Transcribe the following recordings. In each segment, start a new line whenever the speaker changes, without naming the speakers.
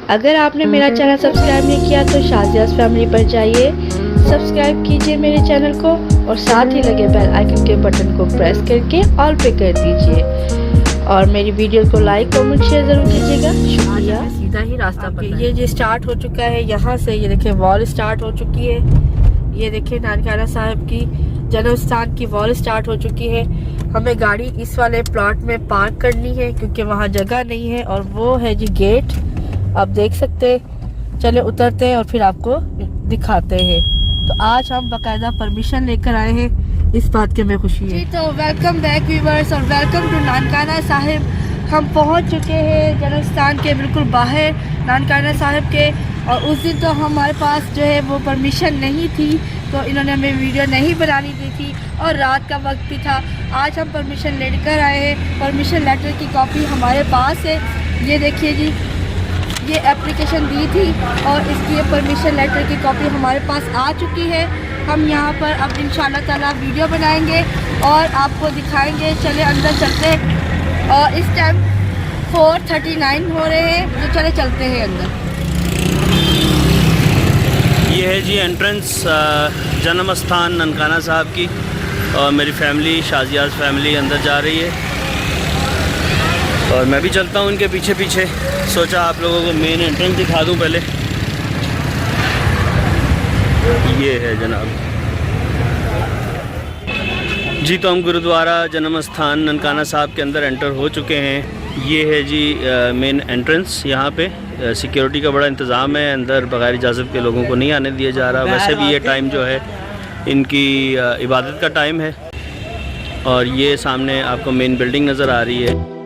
अगर आपने मेरा चैनल सब्सक्राइब नहीं किया तो शाजियाज़ फैमिली पर जाइए, सब्सक्राइब कीजिए मेरे चैनल को और साथ ही लगे बेल आइकन के बटन को प्रेस करके ऑल पे कर दीजिए और मेरी वीडियो को लाइक कमेंट शेयर ज़रूर कीजिएगा। शुक्रिया। सीधा ही रास्ता पर ये जो स्टार्ट हो चुका है यहाँ से, ये देखिए वॉल स्टार्ट हो चुकी है। ये देखिए नानकाना साहब की जन्म स्थान की वॉल स्टार्ट हो चुकी है। हमें गाड़ी इस वाले प्लॉट में पार्क करनी है क्योंकि वहाँ जगह नहीं है और वो है जी गेट, आप देख सकते हैं। चले उतरते हैं और फिर आपको दिखाते हैं। तो आज हम बाकायदा परमिशन लेकर आए हैं, इस बात की हमें खुशी है। तो वेलकम बैक व्यूवर्स और वेलकम टू नानकाना साहिब। हम पहुंच चुके हैं जन्म स्थान के बिल्कुल बाहर नानकाना साहिब के, और उस दिन तो हमारे पास जो है वो परमिशन नहीं थी, तो इन्होंने हमें वीडियो नहीं बनानी दी थी और रात का वक्त भी था। आज हम परमिशन लेकर आए हैं। परमिशन लेटर की कॉपी हमारे पास है, ये देखिए जी, ये एप्लीकेशन दी थी और इसकी ये परमिशन लेटर की कॉपी हमारे पास आ चुकी है। हम यहाँ पर अब इंशाल्लाह ताला वीडियो बनाएंगे और आपको दिखाएंगे। चले अंदर चलते, और इस टाइम 4:39 हो रहे हैं, तो चले चलते हैं अंदर।
ये है जी एंट्रेंस जन्म स्थान ननकाना साहब की, और मेरी फैमिली शाजियाज़ फैमिली अंदर जा रही है और मैं भी चलता हूँ उनके पीछे पीछे। सोचा आप लोगों को मेन एंट्रेंस दिखा दूँ पहले। ये है जनाब जी, तो हम गुरुद्वारा जन्म स्थान ननकाना साहब के अंदर एंटर हो चुके हैं। ये है जी मेन एंट्रेंस। यहाँ पे सिक्योरिटी का बड़ा इंतज़ाम है, अंदर बगैर इजाज़त के लोगों को नहीं आने दिया जा रहा। वैसे भी ये टाइम जो है इनकी इबादत का टाइम है। और ये सामने आपको मेन बिल्डिंग नज़र आ रही है।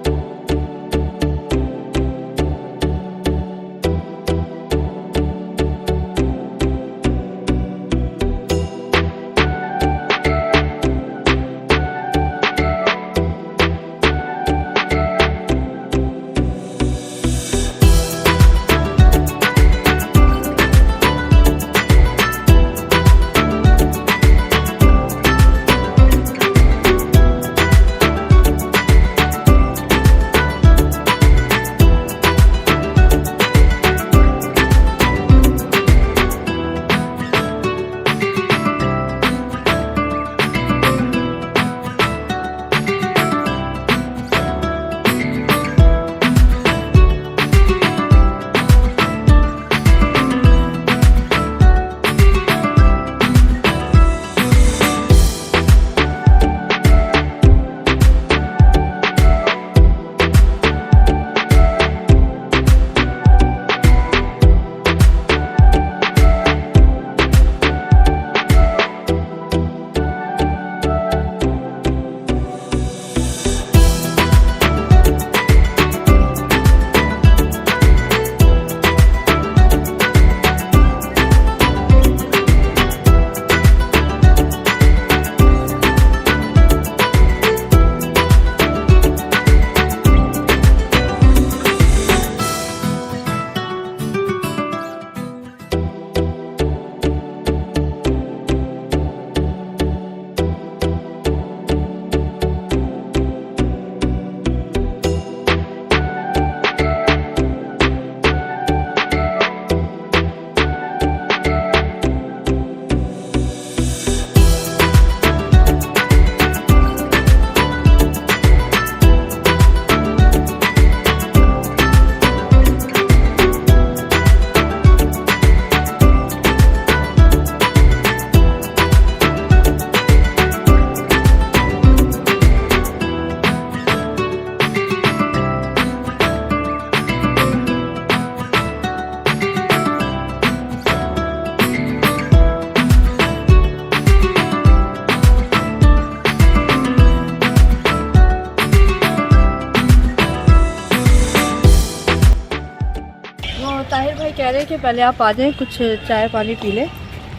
ताहिर भाई कह रहे हैं कि पहले आप आ जाएं, कुछ चाय पानी पी लें।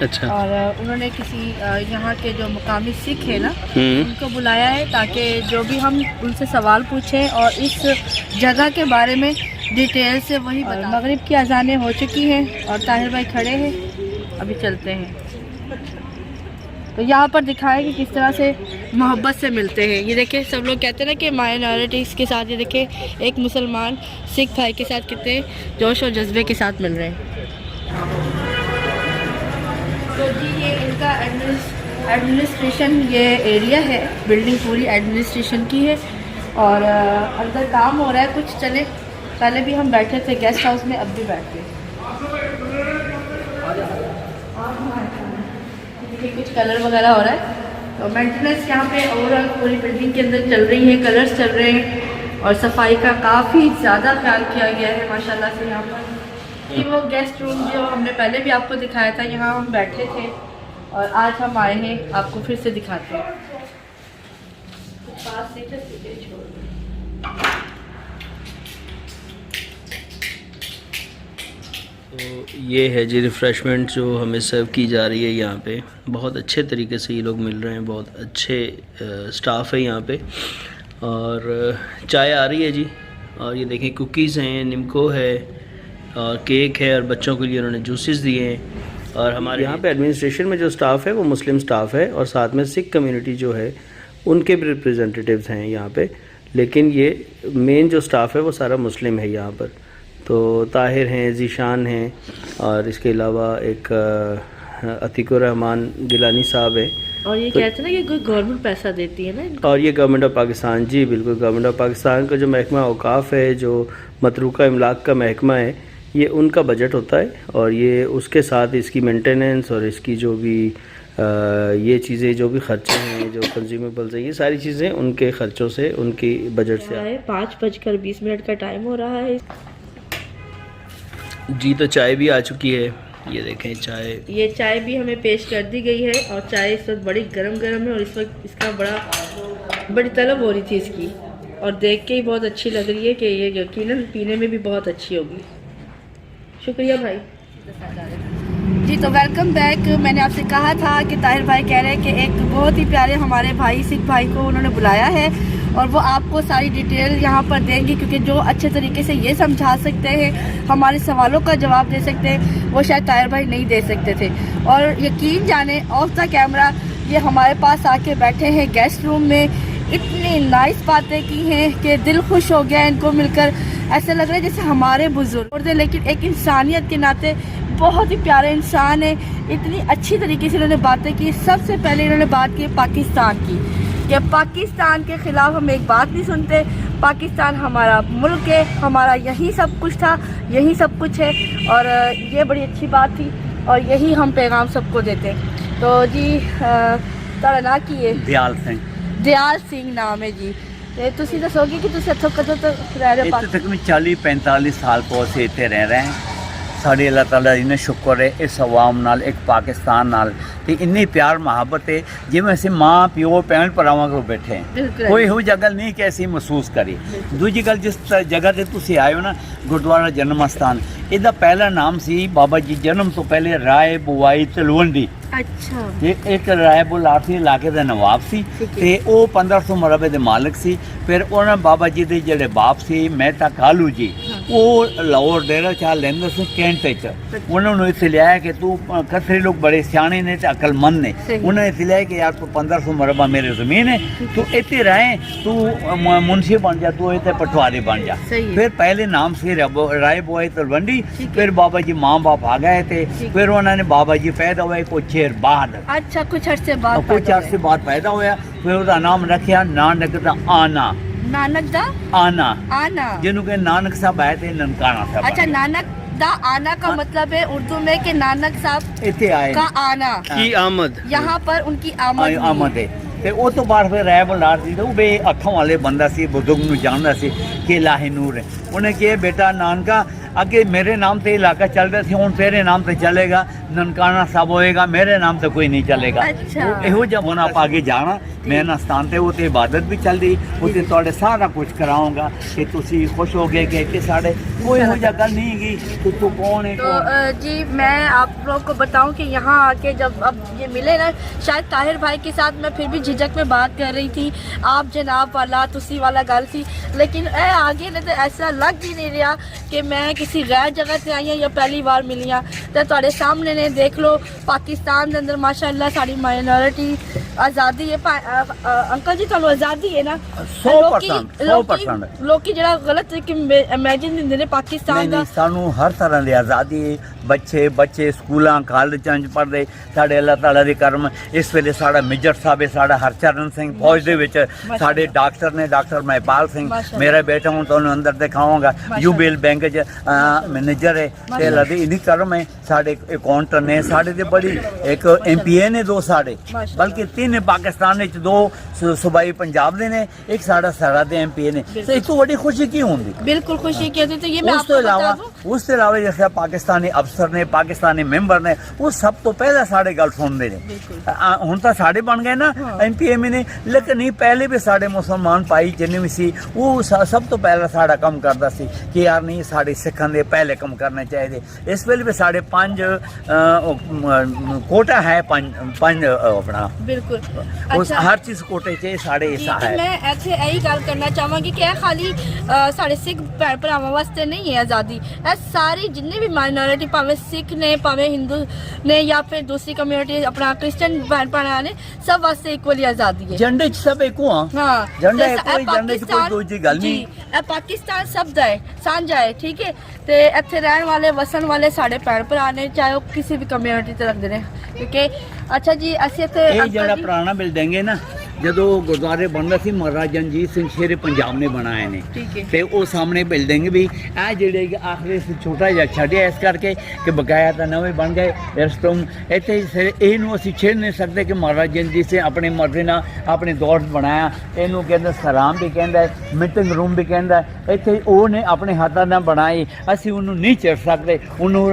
अच्छा।
और उन्होंने किसी यहाँ के जो मुकामी सिख है ना, उनको बुलाया है ताकि जो भी हम उनसे सवाल पूछें और इस जगह के बारे में डिटेल से वही बताएं। मगरिब की अजानें हो चुकी हैं और ताहिर भाई खड़े हैं, अभी चलते हैं। तो यहाँ पर दिखाएं कि किस तरह से मोहब्बत से मिलते हैं। ये देखें, सब लोग कहते हैं ना कि माइनॉरिटीज़ के साथ, ये देखें एक मुसलमान सिख भाई के साथ कितने जोश और जज्बे के साथ मिल रहे हैं। तो जी ये इनका एडमिनिस्ट्रेशन ये एरिया है, बिल्डिंग पूरी एडमिनिस्ट्रेशन की है और अंदर काम हो रहा है कुछ। चले, पहले भी हम बैठे थे गेस्ट हाउस में, अब भी बैठे हैं। कुछ कलर वगैरह हो रहा है। तो मेंटेनेंस यहाँ पे ओवरऑल पूरी बिल्डिंग के अंदर चल रही है, कलर्स चल रहे हैं और सफाई का काफ़ी ज़्यादा ख्याल किया गया है माशाल्लाह से। यहाँ पर ये वो गेस्ट रूम जो हमने पहले भी आपको दिखाया था, यहाँ हम बैठे थे और आज हम आए हैं, आपको फिर से दिखाते हैं। पास से
तो ये है जी रिफ़्रेशमेंट जो हमें सर्व की जा रही है यहाँ पे। बहुत अच्छे तरीके से ये लोग मिल रहे हैं, बहुत अच्छे स्टाफ है यहाँ पे। और चाय आ रही है जी, और ये देखें कुकीज़ हैं, निम्को है और केक है, और बच्चों के लिए उन्होंने जूसेस दिए हैं। और हमारे यहाँ पे एडमिनिस्ट्रेशन में जो स्टाफ़ है वो मुस्लिम स्टाफ़ है और साथ में सिख कम्युनिटी जो है उनके भी रिप्रेजेंटेटिव्स हैं यहाँ पे, लेकिन ये मेन जो स्टाफ़ है वो सारा मुस्लिम है यहाँ पर। तो ताहिर हैं, ज़ीशान हैं और इसके अलावा एक अतीकुर रहमान गिलानी साहब हैं।
और ये कहते हैं ना कि कोई गवर्नमेंट पैसा देती है ना,
और ये गवर्नमेंट ऑफ पाकिस्तान, जी बिल्कुल, गवर्नमेंट ऑफ पाकिस्तान का जो महकमा औकाफ़ है, जो मतरूका इमलाक का महकमा है, ये उनका बजट होता है और ये उसके साथ इसकी मेंटेनेंस और इसकी जो भी ये चीज़ें जो भी ख़र्चे हैं, जो कंज्यूमेबल्स हैं, ये सारी चीज़ें उनके ख़र्चों से, उनकी बजट से आए।
5:20 का टाइम हो रहा है
जी। तो चाय भी आ चुकी है, ये देखें चाय,
ये चाय भी हमें पेश कर दी गई है और चाय इस वक्त बड़ी गरम है और इस वक्त इसका बड़ी तलब हो रही थी इसकी, और देख के ही बहुत अच्छी लग रही है कि ये यकीनन पीने में भी बहुत अच्छी होगी। शुक्रिया भाई जी। तो वेलकम बैक। मैंने आपसे कहा था कि ताहिर भाई कह रहे हैं कि एक बहुत ही प्यारे हमारे भाई सिख भाई को उन्होंने बुलाया है और वो आपको सारी डिटेल यहाँ पर देंगे, क्योंकि जो अच्छे तरीके से ये समझा सकते हैं, हमारे सवालों का जवाब दे सकते हैं, वो शायद ताहिर भाई नहीं दे सकते थे। और यकीन जाने ऑफ द कैमरा ये हमारे पास आके बैठे हैं गेस्ट रूम में, इतनी नाइस बातें की हैं कि दिल खुश हो गया इनको मिलकर। ऐसा लग रहा है जैसे हमारे बुजुर्ग थे, लेकिन एक इंसानियत के नाते बहुत ही प्यारे इंसान है। इतनी अच्छी तरीके से इन्होंने बातें की। सबसे पहले इन्होंने बात की पाकिस्तान की, कि पाकिस्तान के ख़िलाफ़ हम एक बात नहीं सुनते, पाकिस्तान हमारा मुल्क है, हमारा यही सब कुछ था, यही सब कुछ है, और ये बड़ी अच्छी बात थी और यही हम पैगाम सबको देते हैं। तो जी तारा ना की है दयाल सिंह नाम है जी। ਤੇ ਤੁਸੀਂ ਦੱਸੋਗੇ ਕਿ ਤੁਸੀਂ ਇੱਥੋਂ ਕਦੋਂ ਤੋਂ ਰਹਿ ਰਹੇ ਹੋ?
ਇੱਥੇ ਤੱਕ 40-45 ਸਾਲ ਤੋਂ ਅਸੀਂ ਇੱਥੇ ਰਹਿ ਰਹੇ ਹਾਂ। ਸਾਡੇ ਅੱਲਾਹ ਤਾਲਾ ਜੀ ਨੇ ਸ਼ੁਕਰ ਹੈ ਇਸ ਆਵਾਮ ਨਾਲ, ਇੱਕ ਪਾਕਿਸਤਾਨ ਨਾਲ, ਤੇ ਇੰਨੀ ਪਿਆਰ ਮੁਹੱਬਤ ਹੈ ਜਿਵੇਂ ਅਸੀਂ ਮਾਂ ਪਿਓ ਭੈਣ ਭਰਾਵਾਂ ਕੋਲ ਬੈਠੇ ਹਾਂ। ਕੋਈ ਇਹੋ ਜਿਹੀ ਗੱਲ ਨਹੀਂ ਕਿ ਅਸੀਂ ਮਹਿਸੂਸ ਕਰੀ। ਦੂਜੀ ਗੱਲ, ਜਿਸ ਜਗ੍ਹਾ ਤੇ ਤੁਸੀਂ ਆਏ ਹੋ ਨਾ, ਗੁਰਦੁਆਰਾ ਜਨਮ ਅਸਥਾਨ, ਇਹਦਾ ਪਹਿਲਾ ਨਾਮ ਸੀ ਬਾਬਾ ਜੀ ਜਨਮ ਤੋਂ ਪਹਿਲੇ ਰਾਏ ਬੁਆਈ ਤਲਵੰਡੀ।
अच्छा।
एक रायबुल आरती इलाके का नवाब सी ते वो 1500 मरबे के मालिक सी। फिर उन्होंने बाबा जी के जेडे बाप सी मेहता कालू जी, वो लाहौर डेरा चाह लेंदे से कैंट च उन्होंने इत्थे लिया कि तू कथरे लोग बड़े सियाने ने ते अकलमंद ने, उन्होंने इत्थे लिया कि यार तू 1500 मरबा मेरे ज़मीन है, तू इत्थे रहे, तू मुंशी बन जा, तू इत्थे पटवारी बन जा। फिर पहले नाम से राय बुआई तलवंडी, फिर बाबा जी माँ बाप आ गए थे, फिर उन्होंने बाबा जी पैदा हुए कुछ बाद,
अच्छा कुछ अरसे बाद
पैदा होया। फिर उसका नाम रखा नानक दा आना।
नानक दा
आना
आना
जिन्हों के नानक साहब आए थे ननकाना साहब।
अच्छा, नानक दा आना का मतलब है उर्दू में कि नानक साहब
इतने आए
का आना
की आमद,
यहाँ पर उनकी आमद
है। ਤੇ ਉਹ ਤੋਂ ਬਾਅਦ ਫਿਰ ਰਾਇਬੁਲ ਆਰਤੀ ਤੇ ਉਹ ਬੇ ਅੱਖਾਂ ਵਾਲੇ ਬੰਦਾ ਸੀ, ਬਜ਼ੁਰਗ ਨੂੰ ਜਾਣਦਾ ਸੀ ਕਿ ਲਾਹੇ ਨੂਰ ਹੈ। ਉਹਨੇ ਕਿਹਾ ਬੇਟਾ ਨਾਨਕਾ ਅੱਗੇ ਮੇਰੇ ਨਾਮ ਤੇ ਇਲਾਕਾ ਚੱਲਦਾ ਸੀ, ਹੁਣ ਤੇਰੇ ਨਾਮ ਤੇ ਚੱਲੇਗਾ, ਨਨਕਾਣਾ ਸਾਹਿਬ ਹੋਏਗਾ, ਮੇਰੇ ਨਾਮ ਤੇ ਕੋਈ ਨਹੀਂ ਚੱਲੇਗਾ। ਇਹੋ ਜਿਹਾ ਹੁਣ ਆਪਾਂ ਅੱਗੇ ਜਾਣਾ। ਮੈਂ ਨਾ ਸਥਾਨ ਤੇ ਉਹ ਤੇ ਇਬਾਦਤ ਵੀ ਚੱਲਦੀ, ਉੱਥੇ ਤੁਹਾਡੇ ਸਾਰਾ ਕੁਝ ਕਰਾਉਂਗਾ ਕਿ ਤੁਸੀਂ ਖੁਸ਼ ਹੋ ਗਏ ਕਿ ਸਾਡੇ कोई हो जा गल नहीं की तू कौन है।
तो जी मैं आप लोगों को बताऊं कि यहाँ आके जब अब ये मिले ना, शायद ताहिर भाई के साथ मैं फिर भी झिझक में बात कर रही थी, आप जनाब वाला तुसी वाला गल थी, लेकिन आगे ने तो ऐसा लग ही नहीं रहा कि मैं किसी गैर जगह से आई हैं या पहली बार मिली हैं तो तुहाडे सामने ने देख लो पाकिस्तान के अंदर माशाअल्लाह साड़ी माइनॉरिटी आज़ादी है अंकल जी तुहानू आज़ादी है ना
100%
लोकी जरा गलत इमेजिन दिंदे ने पाकिस्तान दा
सानू हर तरह की आज़ादी बच्चे स्कूलों कालजां च पढ़दे साढ़े अल्लाह ताला दी करम इस वेले साड़ा मेजर साहब है साड़ा हरचरण सिंह फौज दे विच साढ़े डॉक्टर ने डॉक्टर महपाल सिंह मेरा बेटा हूँ तुहानू अंदर दिखावांगा यूबीएल बैंक च मैनेजर है ते अल्लाह दी इन्नी करम है साढ़े अकाउंटर ने साढ़े ते बड़ी एक MPA ने 2 साढ़े बल्कि 3 पाकिस्तान विच 2 सूबाई पंजाब दे ने एक साड़ा साड़ा दे MPA ने ते इस तो बड़ी खुशी की होंदी
बिल्कुल खुशी की होती तो ये मैं
उसके
आपको बता दूं
उसके अलावा जैसे पाकिस्तानी अफसर ने पाकिस्तानी मैंबर ने वो सब तो पहले साढ़े गल सुनते हैं हुण तो साढ़े बन गए ना MPA ने लेकिन नहीं पहले भी साढ़े मुसलमान भाई जिन्ने भी सी वो सब तो पहले साढ़ा कम करता सी कि यार नहीं साढ़े सिखां दे पहले कम करने चाहिए इस वेले भी साढ़े 5 कोटा है 5 अपना
बिल्कुल
उस हर चीज कोटे च साढ़े हिस्सा है
मैं ऐसे यही गल करना चाहांगी कि ਇਹ खाली साढ़े सिख भैन भरावां वास्ते नहीं है आज़ादी ਇਹ सारी जिन्नी भी माइनॉरिटी भावें सिख ने भावें हिंदू ने या फिर दूसरी कम्युनिटी अपना क्रिश्चियन भैन भरा ने सब वास्ते इक्वली आज़ादी है
झंडे च सब एक हुआ
हाँ
झंडा एक कोई झंडे च कोई दूजी गल नहीं
ਇਹ ਪਾਕਿਸਤਾਨ ਸਭ ਦਾ ਹੈ ਸਾਂਝਾ ਹੈ ਠੀਕ ਹੈ ਤੇ ਇੱਥੇ ਰਹਿਣ ਵਾਲੇ ਵਸਣ ਵਾਲੇ ਸਾਡੇ ਭੈਣ ਭਰਾ ਨੇ ਚਾਹੇ ਉਹ ਕਿਸੇ ਵੀ ਕਮਿਊਨਿਟੀ ਤੇ ਰਹਿੰਦੇ ਨੇ ਕਿਉਂਕਿ ਅੱਛਾ ਜੀ ਅਸੀਂ ਇੱਥੇ
ਇਹ ਜਿਹੜਾ ਪੁਰਾਣਾ ਬਿਲਡਿੰਗ ਹੈ ਨਾ ਜਦੋਂ ਗੁਰਦੁਆਰੇ ਬਣਦਾ ਸੀ ਮਹਾਰਾਜਾ ਰਣਜੀਤ ਸਿੰਘ ਸ਼ੇਰੇ ਪੰਜਾਬ ਨੇ ਬਣਾਏ ਨੇ ਤੇ ਉਹ ਸਾਹਮਣੇ ਬਿਲਡਿੰਗ ਵੀ ਇਹ ਜਿਹੜੇ ਆਖਰੀ ਛੋਟਾ ਜਿਹਾ ਛੱਡਿਆ ਇਸ ਕਰਕੇ ਕਿ ਬਕਾਇਆ ਤਾਂ ਨਵੇਂ ਬਣ ਗਏ ਇਸ ਤੋਂ ਇੱਥੇ ਇਹਨੂੰ ਅਸੀਂ ਛੇੜ ਨਹੀਂ ਸਕਦੇ ਕਿ ਮਹਾਰਾਜਾ ਰਣਜੀਤ ਸਿੰਘ ਆਪਣੇ ਮਰਜ਼ੀ ਨਾਲ ਆਪਣੇ ਦੌਰ ਬਣਾਇਆ ਇਹਨੂੰ ਕਹਿੰਦਾ ਸਰਾਮ ਵੀ ਕਹਿੰਦਾ ਮੀਟਿੰਗ ਰੂਮ ਵੀ ਕਹਿੰਦਾ ਇੱਥੇ ਉਹਨੇ ਆਪਣੇ ਹੱਥਾਂ ਨਾਲ ਬਣਾਈ ਅਸੀਂ ਉਹਨੂੰ ਨਹੀਂ ਛੇੜ ਸਕਦੇ ਉਹਨੂੰ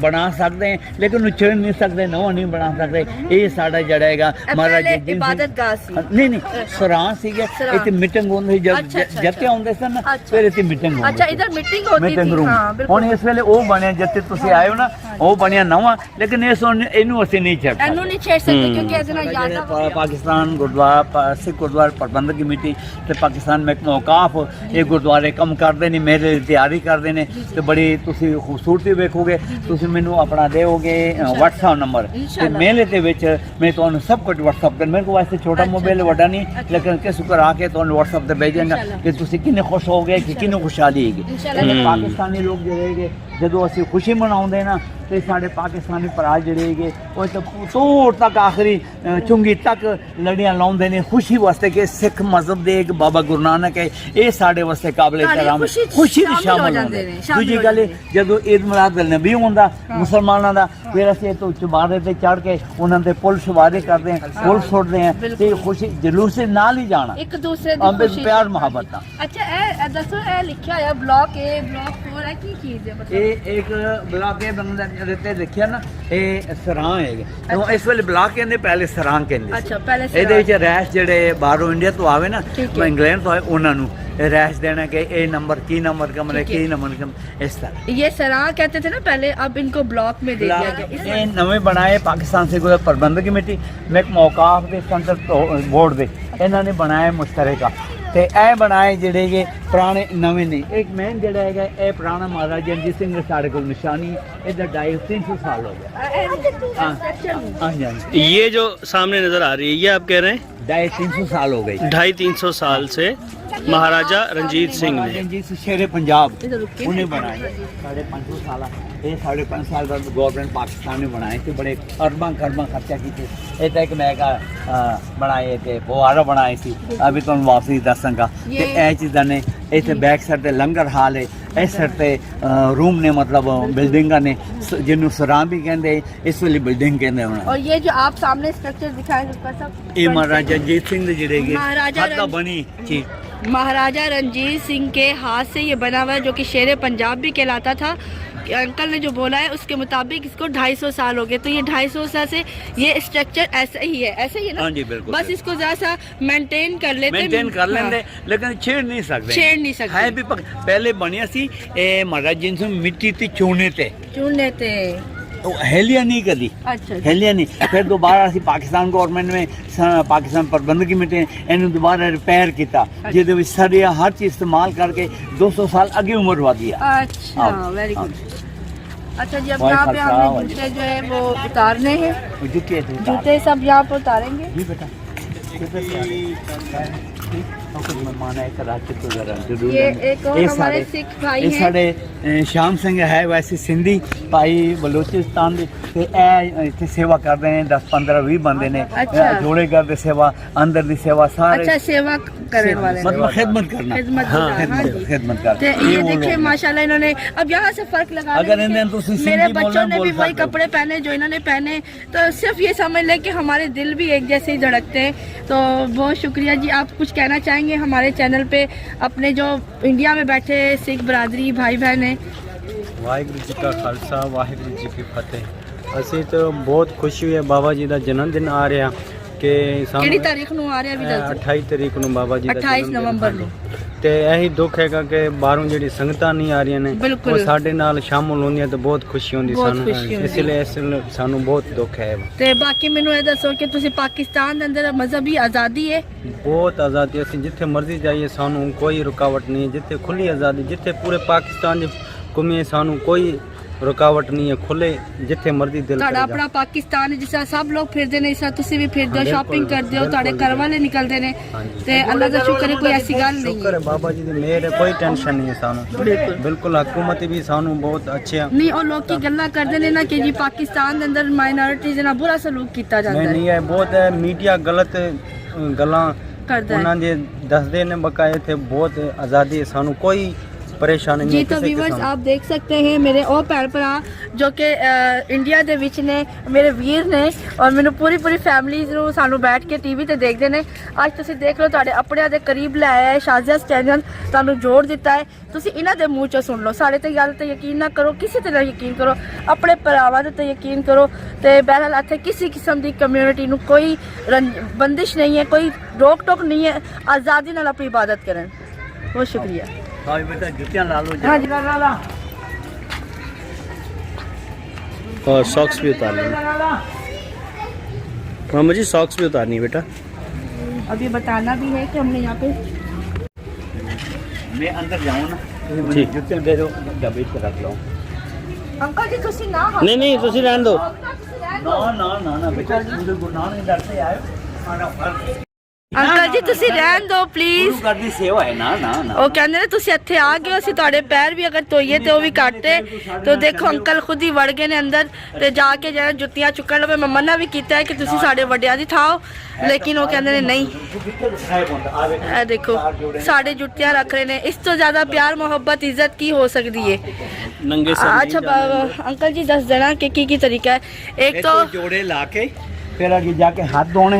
ਬਣਾ ਸਕਦੇ ਹਾਂ ਲੇਕਿਨ ਉਹਨੂੰ ਛੇੜ ਨਹੀਂ ਸਕਦੇ ਨਵਾਂ ਨਹੀਂ ਬਣਾ ਸਕਦੇ ਇਹ ਸਾਡਾ ਜਿਹੜਾ ਹੈਗਾ ਮਹਾਰਾਜਾ ਰਣਜੀਤ ਸਿੰਘ नहीं सरां सीगे इतनी मीटिंग होंदी जत्ते आउंदे सन फिर इतनी मीटिंग होंदी
अच्छा इधर मीटिंग होती थी हां बिल्कुल
हुन इस वेले ओ बणिया जत्ते तुसी आए हो ना ओ बणिया नवा लेकिन इस इनु असि नहीं छेड़
इनु नहीं छेड़ सकते क्योंकि इतना याद
पाकिस्तान गुरुद्वारा सिख गुरुद्वारा प्रबंधक कमेटी ते पाकिस्तान महकमा औकाफ ये गुरुद्वारे कम करदे ने मेरे तैयारी करदे ने ते बड़ी तुसी खूबसूरती वेखोगे तुसी मेनू अपना देओगे WhatsApp नंबर ते मेले दे विच मैं तुहानू सब कुछ WhatsApp कर मेरे को वास्ते छोटा मोबाइल वड्डा नहीं लेकिन किस पर आके तो WhatsApp पे भेजेंगे कि तुसी किन्ने खुश हो गए कि किन्ने खुशहाली है पाकिस्तानी लोग जो जो असी खुशी मनाउंदे ना तो साढ़े पाकिस्तानी भरा जड़े वो तो तोड़ तक आखिरी चुंगी तक लड़ियां लाउंदे ने खुशी वास्ते कि सिख मजहब दे एक बाबा गुरु नानक है ये साढ़े वास्ते काबिल एहतराम खुशी शामिल होंदे दूजी गल जदों ईद मिलाद नबी होंदा मुसलमानां दा फिर असीं तो चबारे ते चढ़ के उन्हां दे पुल सवारी करदे हैं पुल सुटदे हैं ते खुशी जुलूस दे नाल ही जाना
एक दूसरे दी खुशी
प्यार मोहब्बत
अच्छा ए दसो ए लिखिया है ब्लॉक ए ब्लॉक 4 है की चीज है मतलब
एक ब्लॉक है बंदा ते देखिया ना ये सरां है इस वेले ब्लॉक कहंदे पहले सरां कहंदे
अच्छा पहले सरां
ਇਹਦੇ ਵਿੱਚ ਰੈਸ਼ ਜਿਹੜੇ ਬਾਹਰੋਂ ਇੰਡੀਆ ਤੋਂ ਆਵੇ ਨਾ ਇੰਗਲੈਂਡ ਤੋਂ ਆਏ ਉਹਨਾਂ ਨੂੰ रैश देना के ए नंबर की नंबर कमरे की नंबर कम इस तरह
ये सराह कहते थे ना पहले अब इनको ब्लॉक में दे दिया गया
ये नवे बनाए पाकिस्तान से कोई प्रबंधक कमेटी में एक मौकाफ दे सेंटर बोर्ड दे इन्होंने बनाए मुश्तरका ते ए बनाए जेडे के पुराने नवे नहीं एक मैन जेड़ा है ए पुराना महाराजा रंजीत सिंह साढ़े को निशानी इधर 250-300 साल हो गया
ये जो सामने नजर आ रही है ये आप कह रहे हैं
250-300 साल हो गई
250-300 साल से महाराजा रंजीत सिंह ने
रंजीत शेरे पंजाब उन्हें बनाए 550 साल ये 5.5 साल बाद गवर्नमेंट पाकिस्तान ने बनाए थे बड़े अरबा खर्चा किए ये तक मैं बनाए थे फुहारा बनाए थी अभी तो वापसी दसांगा ते ए चीज़ां ने इतने बैक साइड ते लंगर हाल है इस साइड ते रूम ने मतलब बिल्डिंगा ने जिन्होंने सरां भी कहते इस वाली बिल्डिंग कहते हैं
और ये जो आप सामने स्ट्रक्चर दिखाए सब
ये महाराजा रंजीत सिंह जिहड़े बनी चीज
महाराजा रंजीत सिंह के हाथ से ये बना हुआ है जो कि शेर पंजाब भी कहलाता था। अंकल ने जो बोला है उसके मुताबिक इसको 250 साल हो गए तो ये 250 साल से ये स्ट्रक्चर ऐसा ही है ऐसे ही है ना।
हाँ जी बिल्कुल
बस इसको जरा सा मेंटेन कर लेते
लेकिन छेड़ नहीं सकते है भी पहले बनिया सी महाराज जी मिट्टी ते चूने ते हेलिया नहीं कदी,
अच्छा
हेलिया नहीं। फिर दोबारा ਅਸੀਂ ਪਾਕਿਸਤਾਨ ਗਵਰਨਮੈਂਟ में पाकिस्तान प्रबंधक कमेटी ਇਹਨੂੰ ਦੁਬਾਰਾ ਰਿਪੇਅਰ ਕੀਤਾ, ਜਿਹਦੇ ਵਿੱਚ ਸਰੀਆ हर चीज इस्तेमाल करके 200 साल आगे उम्र वादी है।
अच्छा वेरी गुड। अच्छा जी, अब यहाँ पे हमने जूते जो है वो उतारने हैं, जूते सब यहाँ पे उतारेंगे।
जी बेटा
ये एक और हमारे सिख भाई
ਇਹ
हैं।
ਸਾਡੇ ਸ਼ਾਮ ਸਿੰਘ ਹੈ ਵੈਸੇ ਸਿੰਧੀ ਭਾਈ ਬਲੋਚਿਸਤਾਨ ਦੇ ਤੇ ਇਹ ਇੱਥੇ ਸੇਵਾ ਕਰਦੇ ਨੇ 10 15 20 ਬੰਦੇ ਨੇ।
अच्छा।
ਜੋੜੇ ਕਰਦੇ ਸੇਵਾ, ਅੰਦਰ ਦੀ ਸੇਵਾ ਸਾਰੇ
अच्छा सेवा करने वाले हैं।
मतलब खिदमत करना।
खिदमत करना, हाँ जी।
खिदमत
तो
करना
ये
वो
देखिए
लोग।
माशाल्लाह इन्होंने अब यहाँ से फर्क लगा
अगर
लें
इन्हें
कि
तो सिंधी
मेरे
बोलना
बच्चों ने
बोल
भी वही
सकते हो।
कपड़े पहने जो इन्होंने पहने, तो सिर्फ ये समझ लें कि हमारे दिल भी एक जैसे ही धड़कते हैं। तो बहुत शुक्रिया जी। आप कुछ कहना चाहेंगे हमारे चैनल पे अपने जो इंडिया में बैठे सिख बरादरी भाई बहन हैं?
ਵਾਹਿਗੁਰੂ ਜੀ ਕਾ ਖਾਲਸਾ ਵਾਹਿਗੁਰੂ ਜੀ ਕੀ ਫਤਿਹ। ਅਸੀਂ ਤਾਂ ਬਹੁਤ ਖੁਸ਼ੀ ਹੋਈ ਹੈ, ਬਾਬਾ ਜੀ ਦਾ ਜਨਮ ਦਿਨ ਆ ਰਿਹਾ ਕਿ
ਕਿਹੜੀ ਤਾਰੀਖ ਨੂੰ ਆ ਰਿਹਾ ਵੀ ਦੱਸੋ?
28 ਤਰੀਕ ਨੂੰ ਬਾਬਾ ਜੀ ਦਾ
28
ਜਨਮ ਦਿਨ
ਨਵੰਬਰ
ਹੈ।
ਨੂੰ।
ਤੇ ਇਹੀ ਦੁੱਖ ਹੈਗਾ ਕਿ ਬਾਹਰੋਂ ਜਿਹੜੀ ਸੰਗਤਾਂ ਨਹੀਂ ਆ ਰਹੀਆਂ ਨੇ,
ਬਿਲਕੁਲ।
ਉਹ ਸਾਡੇ ਨਾਲ ਸ਼ਾਮਲ ਹੁੰਦੀਆਂ ਤਾਂ ਬਹੁਤ ਖੁਸ਼ੀ ਹੁੰਦੀ
ਬਹੁਤ
ਸਾਨੂੰ।
ਖੁਸ਼ੀ ਹੁੰਦੀ।
ਇਸ ਲਈ ਸਾਨੂੰ ਬਹੁਤ ਦੁੱਖ ਹੈ।
ਤੇ ਬਾਕੀ ਮੈਨੂੰ ਇਹ ਦੱਸੋ ਕਿ ਤੁਸੀਂ ਪਾਕਿਸਤਾਨ ਦੇ ਅੰਦਰ ਮਜ਼ਹਬੀ ਆਜ਼ਾਦੀ ਹੈ?
ਬਹੁਤ ਆਜ਼ਾਦੀ, ਅਸੀਂ ਜਿੱਥੇ ਮਰਜ਼ੀ ਜਾਈਏ ਸਾਨੂੰ ਕੋਈ ਰੁਕਾਵਟ ਨਹੀਂ ਹੈ। ਜਿੱਥੇ ਖੁੱਲੀ ਆਜ਼ਾਦੀ, ਜਿੱਥੇ ਪੂਰੇ ਪਾਕਿਸਤਾਨ ਦੇ ਘੁੰਮੀਏ ਸਾਨੂੰ ਕੋਈ ਰੁਕਾਵਟ ਨਹੀਂ ਹੈ। ਖੁੱਲੇ ਜਿੱਥੇ ਮਰਜ਼ੀ ਦਿਲ
ਤੁਹਾਡਾ
ਕਰੇ
ਆਪਣਾ ਪਾਕਿਸਤਾਨ ਹੈ, ਜਿਸ ਤਰ੍ਹਾਂ ਸਭ ਲੋਕ ਫਿਰਦੇ ਨੇ, ਇਸ ਤਰ੍ਹਾਂ ਤੁਸੀਂ ਵੀ ਫਿਰਦੇ ਹੋ, ਸ਼ਾਪਿੰਗ ਕਰਦੇ ਹੋ, ਤੁਹਾਡੇ ਘਰ ਵਾਲੇ ਨਿਕਲਦੇ ਨੇ, ਤੇ ਅੱਲਾ ਦਾ ਸ਼ੁਕਰ ਹੈ ਕੋਈ ਐਸੀ ਗੱਲ ਨਹੀਂ
ਸ਼ੁਕਰ ਹੈ ਬਾਬਾ ਜੀ ਦੀ ਮਿਹਰ ਹੈ, ਕੋਈ ਟੈਨਸ਼ਨ ਨਹੀਂ ਹੈ ਸਾਨੂੰ। ਬਿਲਕੁਲ ਹਕੂਮਤ ਵੀ ਸਾਨੂੰ ਬਹੁਤ ਅੱਛੇ ਆ।
ਨਹੀਂ ਉਹ ਲੋਕੀ ਗੱਲਾਂ ਕਰਦੇ ਨੇ ਨਾ ਕਿ ਜੀ ਪਾਕਿਸਤਾਨ ਦੇ ਅੰਦਰ ਮਾਈਨੋਰਿਟੀਜ਼ ਨਾਲ ਬੁਰਾ ਸਲੂਕ ਕੀਤਾ ਜਾਂਦਾ
ਨਹੀਂ
ਹੈ।
ਨਹੀਂ, ਇਹ ਬਹੁਤ ਹੈ, ਮੀਡੀਆ ਗਲਤ ਗੱਲਾਂ
ਕਰਦਾ ਹੈ।
ਉਹਨਾਂ ਦੇ ਦੱਸਦੇ ਨੇ ਬਕਾਏ थे बहुत आज़ादी है, ਸਾਨੂੰ ਕੋਈ ਪਰੇਸ਼ਾਨੀ ਨਹੀਂ
ਜੀ
ਹੈ
ਤਾਂ
ਕਿਸੇ
ਵੀਵਰਸ
ਕਿਸਮ
ਆਪ ਦੇਖ ਸਕਦੇ हैं ਮੇਰੇ ਉਹ ਭੈਣ ਭਰਾ ਜੋ ਕਿ ਇੰਡੀਆ ਦੇ ਵਿੱਚ ਨੇ, ਮੇਰੇ ਵੀਰ ਨੇ, ਔਰ ਮੈਨੂੰ ਪੂਰੀ ਫੈਮਿਲੀਜ਼ ਨੂੰ ਸਾਨੂੰ ਬੈਠ ਕੇ ਟੀਵੀ ਤੇ ਦੇਖਦੇ ਨੇ। ਅੱਜ ਤੁਸੀਂ ਦੇਖ ਲਓ ਤੁਹਾਡੇ ਆਪਣਿਆਂ ਦੇ ਕਰੀਬ ਲੈ ਆਇਆ ਹੈ ਸ਼ਾਜ਼ੀਆ ਚੈਨਲ, ਤੁਹਾਨੂੰ ਜੋੜ ਦਿੱਤਾ ਹੈ। ਤੁਸੀਂ ਇਹਨਾਂ ਦੇ ਮੂੰਹ ਚੋਂ ਸੁਣ ਲਓ। ਸਾਡੇ ਤੇ ਗੱਲ ਤੇ ਯਕੀਨ ਨਾ ਕਰੋ, ਕਿਸੇ ਤੇ ਨਾ ਯਕੀਨ ਕਰੋ, ਆਪਣੇ ਭਰਾਵਾਂ ਦੇ ਤੇ ਯਕੀਨ ਕਰੋ। ਤੇ ਬਹਿਰਹਾਲ ਇੱਥੇ ਕਿਸੇ ਕਿਸਮ ਦੀ ਕਮਿਊਨਿਟੀ ਨੂੰ ਕੋਈ ਬੰਦਿਸ਼ ਨਹੀਂ ਹੈ, ਕੋਈ ਰੋਕ ਟੋਕ ਨਹੀਂ ਹੈ। ਆਜ਼ਾਦੀ ਨਾਲ ਆਪਣੀ ਇਬਾਦਤ ਕਰਨ। ਬਹੁਤ ਸ਼ੁਕਰੀਆ।
भाई बेटा जूतियां ला लो।
हाँ जी, ला।
और सॉक्स भी उतारनी है मामा जी, सॉक्स भी उतारनी है बेटा।
अभी बताना भी है कि हमने यहाँ पे
मैं अंदर जाऊँ ना,
जी।
जूतियां दे दो, डब्बे पे रख लो।
अंकल जी तुसी ना
नहीं तुसी रहने दो।
ना बेटा, मुझे गुरु नानक दर से आए खाना फर्क।
अंकल जी तुसी रहन दो प्लीज।
गुरु घर दी सेवा है ना।
ਉਹ ਕਹਿੰਦੇ ਨੇ ਤੁਸੀਂ ਇੱਥੇ ਆ ਗਏ ਹੋ, ਅਸੀਂ ਤੁਹਾਡੇ ਪੈਰ ਵੀ ਅਗਰ ਧੋਈਏ ਤੇ ਉਹ ਵੀ ਘੱਟ ਹੈ। ਤੇ ਦੇਖੋ ਅੰਕਲ ਖੁਦ ਹੀ ਵੜ ਗਏ ਨੇ ਅੰਦਰ ਤੇ ਜਾ ਕੇ ਜਿਹੜਾ ਜੁੱਤੀਆਂ ਚੁੱਕਣ ਲੱਗੇ। ਮੈਂ ਮਨਾ ਵੀ ਕੀਤਾ ਹੈ ਕਿ ਤੁਸੀਂ ਸਾਡੇ ਵੱਡਿਆਂ ਦੀ ਥਾਂ ਹੋ, ਲੇਕਿਨ ਉਹ ਕਹਿੰਦੇ ਨੇ ਨਹੀਂ। ਇਹ ਦੇਖੋ ਸਾਡੇ ਜੁੱਤੀਆਂ ਰੱਖ ਰਹੇ ਨੇ। ਇਸ ਤੋਂ ਜ਼ਿਆਦਾ ਪਿਆਰ ਮੁਹੱਬਤ ਇੱਜ਼ਤ ਕੀ ਹੋ ਸਕਦੀ ਹੈ?
नंगे
अच्छा अंकल जी दस देना कि की तरीका है। एक तो
जोड़े ला के फिर आगे जाके हाथ धोने,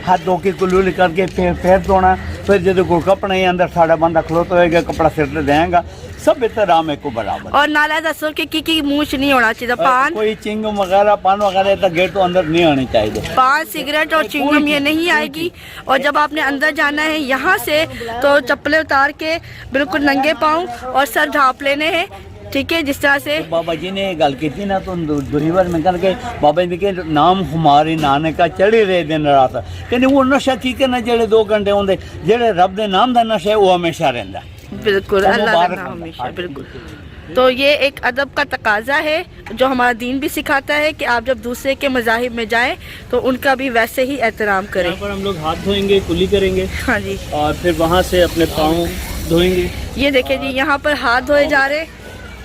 हाथ धो के कुल्लू करके फिर पैर धोना। फिर जो कोई कपड़ा ही अंदर साड़ा बंदा खलोता होएगा, कपड़ा सिर पे देगा, सब एहतराम है को बराबर।
और नाला दसो कि की मुंह च नहीं होना चाहिए। पान,
कोई चिंगम वगैरह पान वगैरह तो गेट तो अंदर नहीं आनी चाहिए।
पान, सिगरेट और चिंगम ये नहीं आएगी। और जब आपने अंदर जाना है यहाँ से तो चप्पलें उतार के बिल्कुल नंगे पाँव और सर ढाँप लेने हैं, ठीक है? जिस तरह से
तो बाबा जी ने गल की थी ना, तो दुरीवर में करके बाबा जी के नाम हमारे नानक का चढ़ी रहे दिन रात। कहते वो नशा ठीक है ना, जेड़े 2 घंटे होंगे, जेड़े रब दे नाम का नशा है वो हमेशा रहता।
बिल्कुल अल्लाह का नाम हमेशा। बिल्कुल। तो ये एक अदब का तकाजा है जो हमारा दीन भी सिखाता है कि आप जब दूसरे के मज़ाहिब में जाएं तो उनका भी वैसे ही एहतराम करें।
यहाँ पर हम लोग हाथ धोएंगे, कुल्ली करेंगे,
हाँ जी।
और फिर वहाँ से अपने पाँव धोएंगे।
ये देखिए जी, यहाँ पर हाथ धोए जा रहे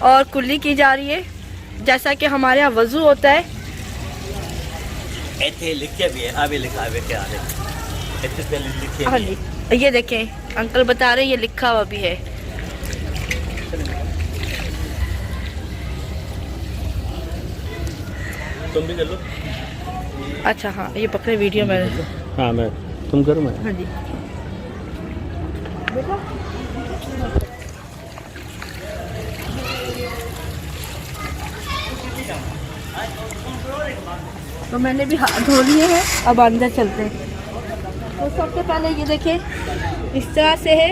और कुल्ली की जा रही है, जैसा कि हमारे यहाँ वजू होता है।
ऐसे लिखे भी है, अभी लिखा है क्या है, ऐसे पहले लिखे।
हाँ जी, ये देखें अंकल बता रहे हैं ये लिखा हुआ भी है।
तुम भी कर लो।
अच्छा हाँ, ये पकड़े वीडियो में।
हाँ मैं, तुम करो मैं।
हाँ जी। तो मैंने भी हाथ धो लिए हैं, अब अंदर चलते हैं। तो सबसे पहले ये देखें इस तरह से है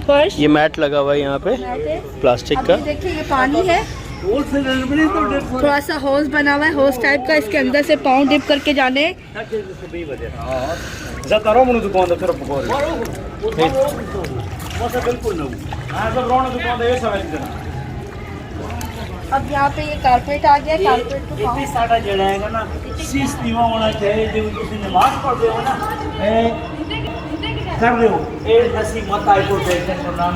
फर्श।
ये मैट लगा हुआ है यहाँ पे
मैट है।
प्लास्टिक
अब
का।
ये देखिए ये पानी है थोड़ा सा होस बना हुआ है, होस टाइप का, इसके अंदर से पाँव डिप करके जाने। अब यहाँ पे ये कारपेट आ गया, कारपेट को पाँव
साडा जड़ा है ना शीश नीवा होना चाहिए। जो तुम नमाज पढ़ते हो ना कर रहे हो ए असि माता को देखने को नाम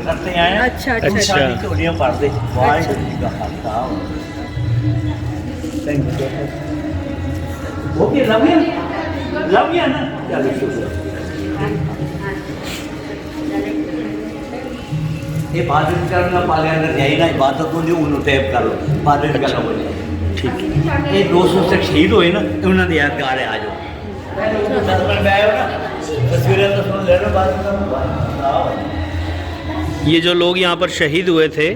करते आए हैं।
अच्छा अच्छा
अच्छा।
साडी झोलियां पढ़ते वाहिगुरू जी का Khalsa. Thank you. Okay love you ना चलो शुक्रिया। ये बादल करना पाले अंदर जाई ना इबादत को नहीं उन्हें टैप कर लो बादल करना बोले
ठीक है।
ये 200 से शहीद हुए ना उन्होंने दी यादगार है। आ जाओ 10 मिनट में आए हो ना तस्वीरें तो सुन ले रहे बाद में।
ये जो लोग यहाँ पर शहीद हुए थे,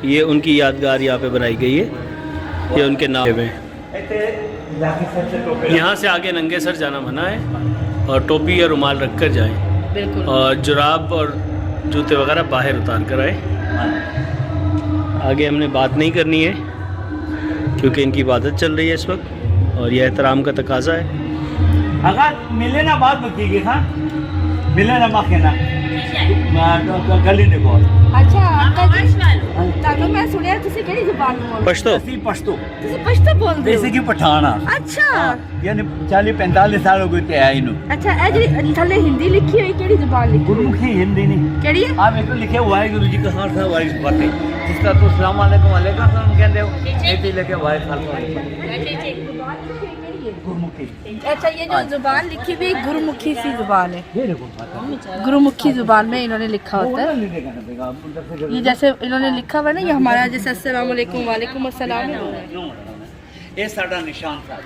ये उनकी यादगार यहाँ पे बनाई गई है। ये उनके नाम में। यहाँ से आगे नंगे सर जाना मना है और टोपी या रुमाल रख कर जाएँ
बिल्कुल।
और जुराब और जूते वगैरह बाहर उतार कर आए। आगे हमने बात नहीं करनी है क्योंकि इनकी इबादत चल रही है इस वक्त और यह एहतराम का तकाजा है।
अगर मिले ना बात बकीगी हाँ मिले ना माखे ना गली ने को
अच्छा ताको मैं सुनिया तुसी केड़ी जुबान बोल
पश्तो
ਅਸੀਂ ਪਸ਼ਤੋ
तुसी पश्तो बोलदे हो
बेसिकली पठाना
अच्छा
यानी 40-45 साल हो गए थे आए नु।
अच्छा ए जी थल्ले हिंदी लिखी हुई केड़ी जुबान लिखी हुई
गुरमुखी हिंदी नहीं
केड़ी है
आप एक लिखे वाहिगुरू जी का खालसा वाहिगुरू फतेह जिस तरह तो अस्सलाम वालेकुम वालेकुम सलाम कहते हो ऐसे लेके वाहिगुरू गुरमुखी।
अच्छा ये जो जुबान लिखी हुई गुरुमुखी सी जुबान है,
ये देखो
गुरुमुखी जुबान में इन्होंने लिखा होता है। ये जैसे इन्होंने लिखा हुआ है ना, ये हमारा जैसे अस्सलाम वालेकुम वालेकुम अस्सलाम है।
ये साडा निशान साहब।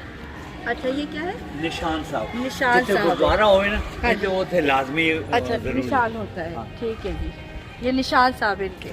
अच्छा ये क्या है?
निशान साहब
निशान
जिथे
साहब।
गुरुद्वारा होवे ना
हाँ
तो वो थे लाजमी
अच्छा
जरूरी।
निशान होता है, ठीक है जी। ये निशान साहब इनके।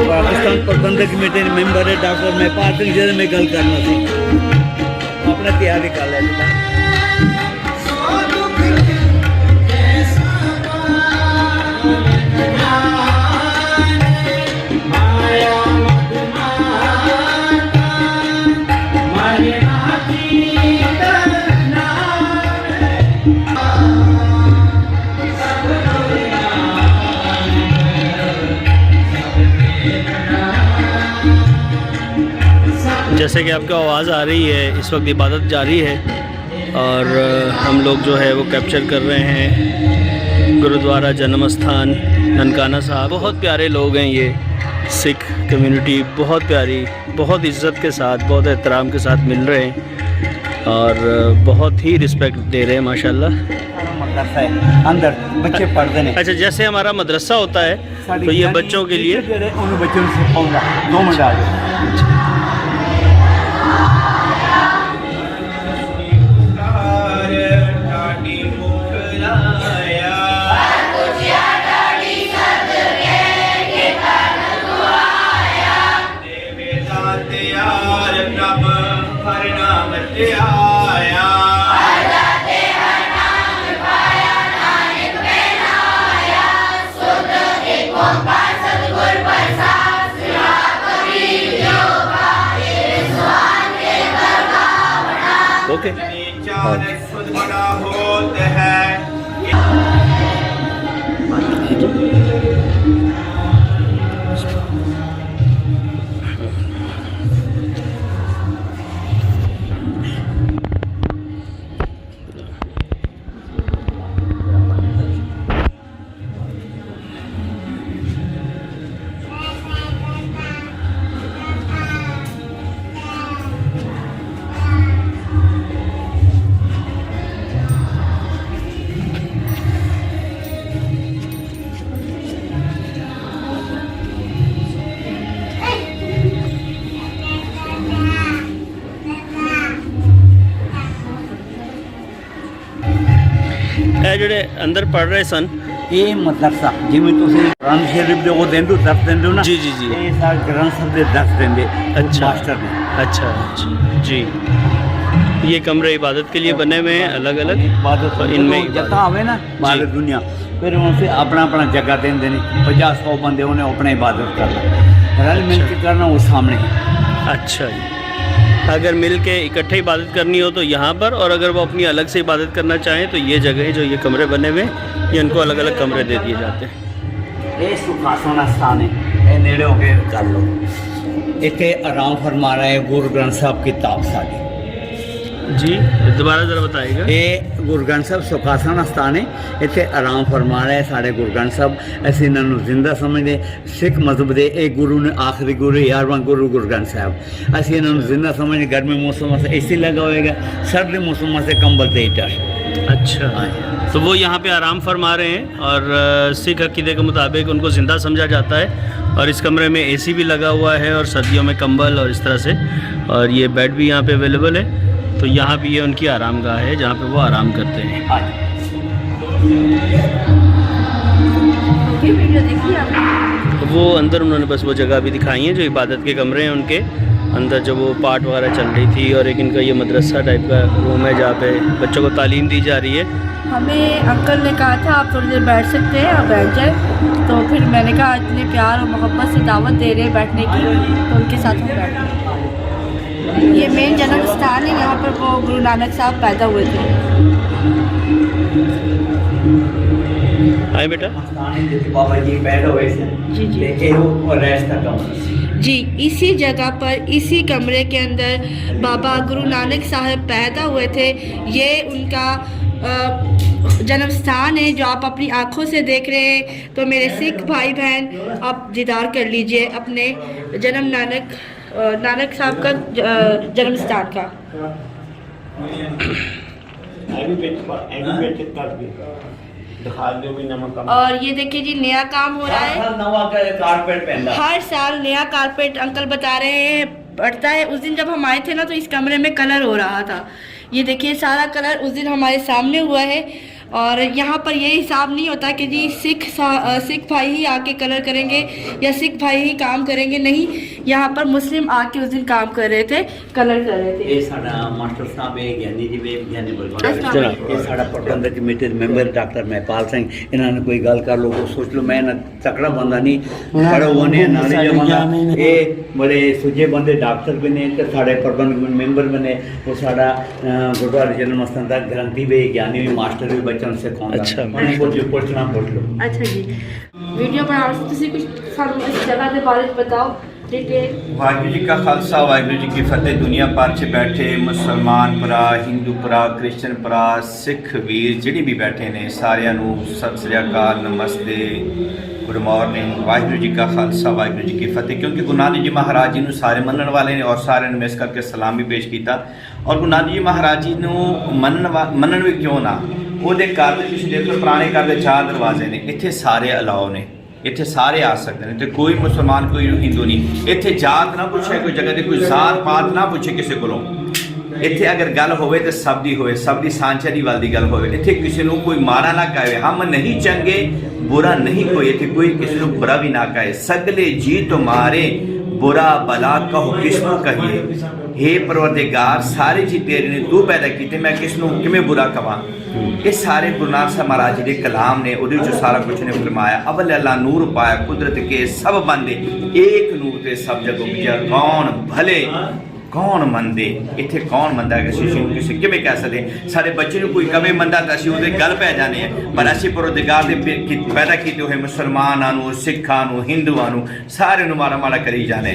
पाकिस्तान प्रबंधक कमेटी के मेंबर है डॉक्टर मैं पार्टी जैसे में गल करना थी अपना तैयारी कर लेता।
जैसे कि आपको आवाज़ आ रही है, इस वक्त इबादत जारी है और हम लोग जो है वो कैप्चर कर रहे हैं गुरुद्वारा जन्म स्थान ननकाना साहब। बहुत प्यारे लोग हैं ये सिख कम्युनिटी बहुत प्यारी, बहुत इज़्ज़त के साथ, बहुत एहतराम के साथ मिल रहे हैं और बहुत ही रिस्पेक्ट दे रहे हैं माशाल्लाह।
मदरसा है अंदर बच्चे पढ़ते हैं।
अच्छा, जैसे हमारा मदरसा होता है तो ये बच्चों के लिए
उन बच्चों को सिखाऊंगा 2 मिनट आगे।
ओके। ਜਿਹੜੇ ਅੰਦਰ ਪੜ ਰਹੇ ਸਨ
ਇਹ ਮਦਰਸਾ ਜਿਵੇਂ ਤੁਸੀਂ ਕੁਰਾਨ ਸ਼ਰੀਫ ਦੇ ਉਹ ਦਿੰਦੇ ਹੋ ਦਰਸ ਦਿੰਦੇ ਹੋ ਨਾ,
ਜੀ ਜੀ ਜੀ।
ਇਹ ਸਾਰੇ ਗ੍ਰੰਥ ਸਾਹਿਬ ਦੇ ਦਰਸ ਦਿੰਦੇ
अच्छा।
ਮਾਸਟਰ ਨੇ।
अच्छा जी, ये कमरे इबादत के लिए बने हुए हैं अलग अलग,
इबादत
और इनमें
जता आवे ना बाहर दुनिया फिर उनसे अपना अपना जगह देंगे नहीं 50-100 बंदे उन्हें अपना इबादत करना रल मिल के करना वो सामने।
अच्छा जी, अगर मिल के इकट्ठे इबादत करनी हो तो यहाँ पर, और अगर वो अपनी अलग से इबादत करना चाहें तो ये जगह जो ये कमरे बने हुए हैं ये उनको अलग अलग कमरे दे दिए जाते हैं।
ये सुखासन स्थान है, ये नेड़े हो के कर लो। इतने आराम फरमा रहा है गुरु ग्रंथ साहब की किताब साड़ी
जी, दोबारा ज़रा बताइएगा।
ये गुरु ग्रंथ साहब सुखासन स्थान है, इतने आराम फरमा रहे साढ़े गुरु ग्रंथ साहब। ऐसे इन्होंने जिंदा समझते सिख मजहब के एक गुरु ने आखिरी गुरु 11वां गुरु गुरु ग्रंथ साहब। ऐसे इन्होंने जिंदा समझते गर्मी मौसम से एसी लगा होएगा, सर्दी मौसम से कंबल से हीटर।
अच्छा, तो वो यहाँ पे आराम फरमा रहे हैं और सिख अकीदे के मुताबिक उनको ज़िंदा समझा जाता है। और इस कमरे में एसी भी लगा हुआ है और सर्दियों में कंबल और इस तरह से, और ये बेड भी यहाँ पे अवेलेबल है। तो यहाँ भी ये उनकी आराम गाह है जहाँ पे वो आराम करते हैं। वो अंदर उन्होंने बस वो जगह भी दिखाई है जो इबादत के कमरे हैं उनके अंदर, जो वो पाठ वगैरह चल रही थी। और एक इनका ये मदरसा टाइप का रूम है जहाँ पे बच्चों को तालीम दी जा रही है।
हमें अंकल ने कहा था आप थोड़ी देर बैठ सकते हैं, आप बैठ जाए। तो फिर मैंने कहा इतने प्यार और मोहब्बत से दावत दे रहे हैं बैठने की, तो उनके साथ हम बैठ गए। ये मेन जन्म स्थान है, यहाँ पर वो गुरु नानक साहब पैदा हुए थे।
आए बेटा।
बाबा जी पैदा हुए थे
जी जी जी, इसी जगह पर इसी कमरे के अंदर बाबा गुरु नानक साहब पैदा हुए थे। ये उनका जन्म स्थान है जो आप अपनी आँखों से देख रहे हैं। तो मेरे सिख भाई बहन आप दीदार कर लीजिए अपने जन्म नानक साहब का जन्म स्थान का। और ये देखिए जी नया काम हो रहा है, हर साल नया कारपेट अंकल बता रहे हैं पड़ता है। उस दिन जब हम आए थे ना तो इस कमरे में कलर हो रहा था। ये देखिए सारा कलर उस दिन हमारे सामने हुआ है। और यहाँ पर ये हिसाब नहीं होता कि जी सिख भाई ही आके कलर करेंगे या सिख भाई ही काम करेंगे, नहीं, यहाँ पर मुस्लिम आके उस दिन काम कर रहे थे, कलर कर रहे थे।
ये साडा मास्टर साहब है ज्ञानी जी ज्ञानी बलवान, ये साडा प्रबंधक कमेटी मेंबर डॉक्टर महपाल सिंह। इन्होंने कोई गल कर लो सोच लो, मैं तकड़ा बंदा नहीं खड़ा होने नाले बंदा, ये बड़े सुजे बंदे डॉक्टर बने तो साढ़े प्रबंधक मेंबर बने। वो साडा गुरुद्वारा जन्म स्थान तक ग्रंथी भी ज्ञानी भी मास्टर भी बच्चों से
अच्छा
पूछना पूछ लो।
अच्छा जी, वीडियो बना तुसी कुछ सानू इस जगह के बारे में बताओ डिटेल।
वाहिगुरू जी का खालसा वाहिगुरू जी की फतेह। दुनिया भर च बैठे मुसलमान भरा, हिंदू भरा, क्रिश्चन भरा, सिख वीर जिहड़े भी बैठे ने सारिਆਂ ਨੂੰ सत श्री अकाल, नमस्ते, गुड मॉर्निंग। वाहिगुरू जी का खालसा वाहिगुरू जी की फतेह। क्योंकि गुरु नानक जी महाराज जी ਨੂੰ ਸਾਰੇ ਮੰਨਣ ਵਾਲੇ ਨੇ और ਸਾਰਿਆਂ ਨੂੰ ਮਿਸ ਕਰਕੇ ਸਲਾਮ ਵੀ ਪੇਸ਼ ਕੀਤਾ। और गुरु नानक जी महाराज जी ਨੂੰ ਮੰਨਣ ਵੀ ਕਿਉਂ ਨਾ, ਉਹਦੇ ਘਰ ਦੇ ਤੁਸੀਂ ਦੇਖੋ ਪੁਰਾਣੇ ਘਰ ਦੇ 4 ਦਰਵਾਜ਼ੇ ਨੇ, ਇੱਥੇ ਸਾਰੇ ਅਲਾਓ ਨੇ, ਇੱਥੇ ਸਾਰੇ ਆ ਸਕਦੇ ਨੇ, ਤੇ ਕੋਈ ਮੁਸਲਮਾਨ ਕੋਈ ਹਿੰਦੂ ਨਹੀਂ। ਇੱਥੇ ਜਾਤ ਨਾ ਪੁੱਛੇ ਕੋਈ ਜਗ੍ਹਾ ਤੇ, ਕੋਈ ਜ਼ਾਤ ਪਾਤ ਨਾ ਪੁੱਛੇ ਕਿਸੇ ਕੋਲੋਂ। ਇੱਥੇ ਅਗਰ ਗੱਲ ਹੋਵੇ ਤਾਂ ਸਭ ਦੀ ਹੋਵੇ, ਸਭ ਦੀ ਸਾਂਝੀ ਵੱਲ ਦੀ ਗੱਲ ਹੋਵੇ। ਇੱਥੇ ਕਿਸੇ ਨੂੰ ਕੋਈ ਮਾੜਾ ਨਾ ਕਹੇ, ਹਮ ਨਹੀਂ ਚੰਗੇ बुरा नहीं कोई, ਇੱਥੇ ਕੋਈ ਕਿਸੇ ਨੂੰ ਬੁਰਾ ਵੀ ਨਾ ਕਹੇ। सगले जी तुम्हारे बुरा भला कहो किसको कहिए। हे परवरदिगार सारे जी तेरे ने तू पैदा किए, मैं किस ਨੂੰ ਕਿਵੇਂ बुरा कवां। ये सारे गुरु नानक साहब महाराज जी के कलाम ने, ਉਹਦੇ ਵਿੱਚ ਸਾਰਾ ਕੁਝ ਨੇ ਫਰਮਾਇਆ। अवल अल्लाह नूर पाया कुदरत के सब बंदे, एक नूर ते सब जग उपजा, कौन भले कौन मंदे। इत्थे कौन मंदा है किसी ਨੂੰ ਕਿਸੇ ਕਿਵੇਂ ਕਹਿ ਸਕਦੇ। ਸਾਡੇ ਬੱਚੇ ਨੂੰ ਕੋਈ ਕਵੇ ਮੰਦਾ ਤਾਂ ਅਸੀਂ ਉਹਦੇ ਗੱਲ ਪੈ ਜਾਣੇ ਆ, ਪਰ ਅਸੀਂ ਪਰਵਰदिगार ਦੇ ਪੈਦਾ ਕੀਤੇ ਹੋਏ ਮੁਸਲਮਾਨਾਂ ਨੂੰ, ਸਿੱਖਾਂ ਨੂੰ, ਹਿੰਦੂਆਂ ਨੂੰ ਸਾਰਿਆਂ ਨੂੰ ਮਾੜਾ ਮਾੜਾ ਕਰੀ ਜਾਣੇ।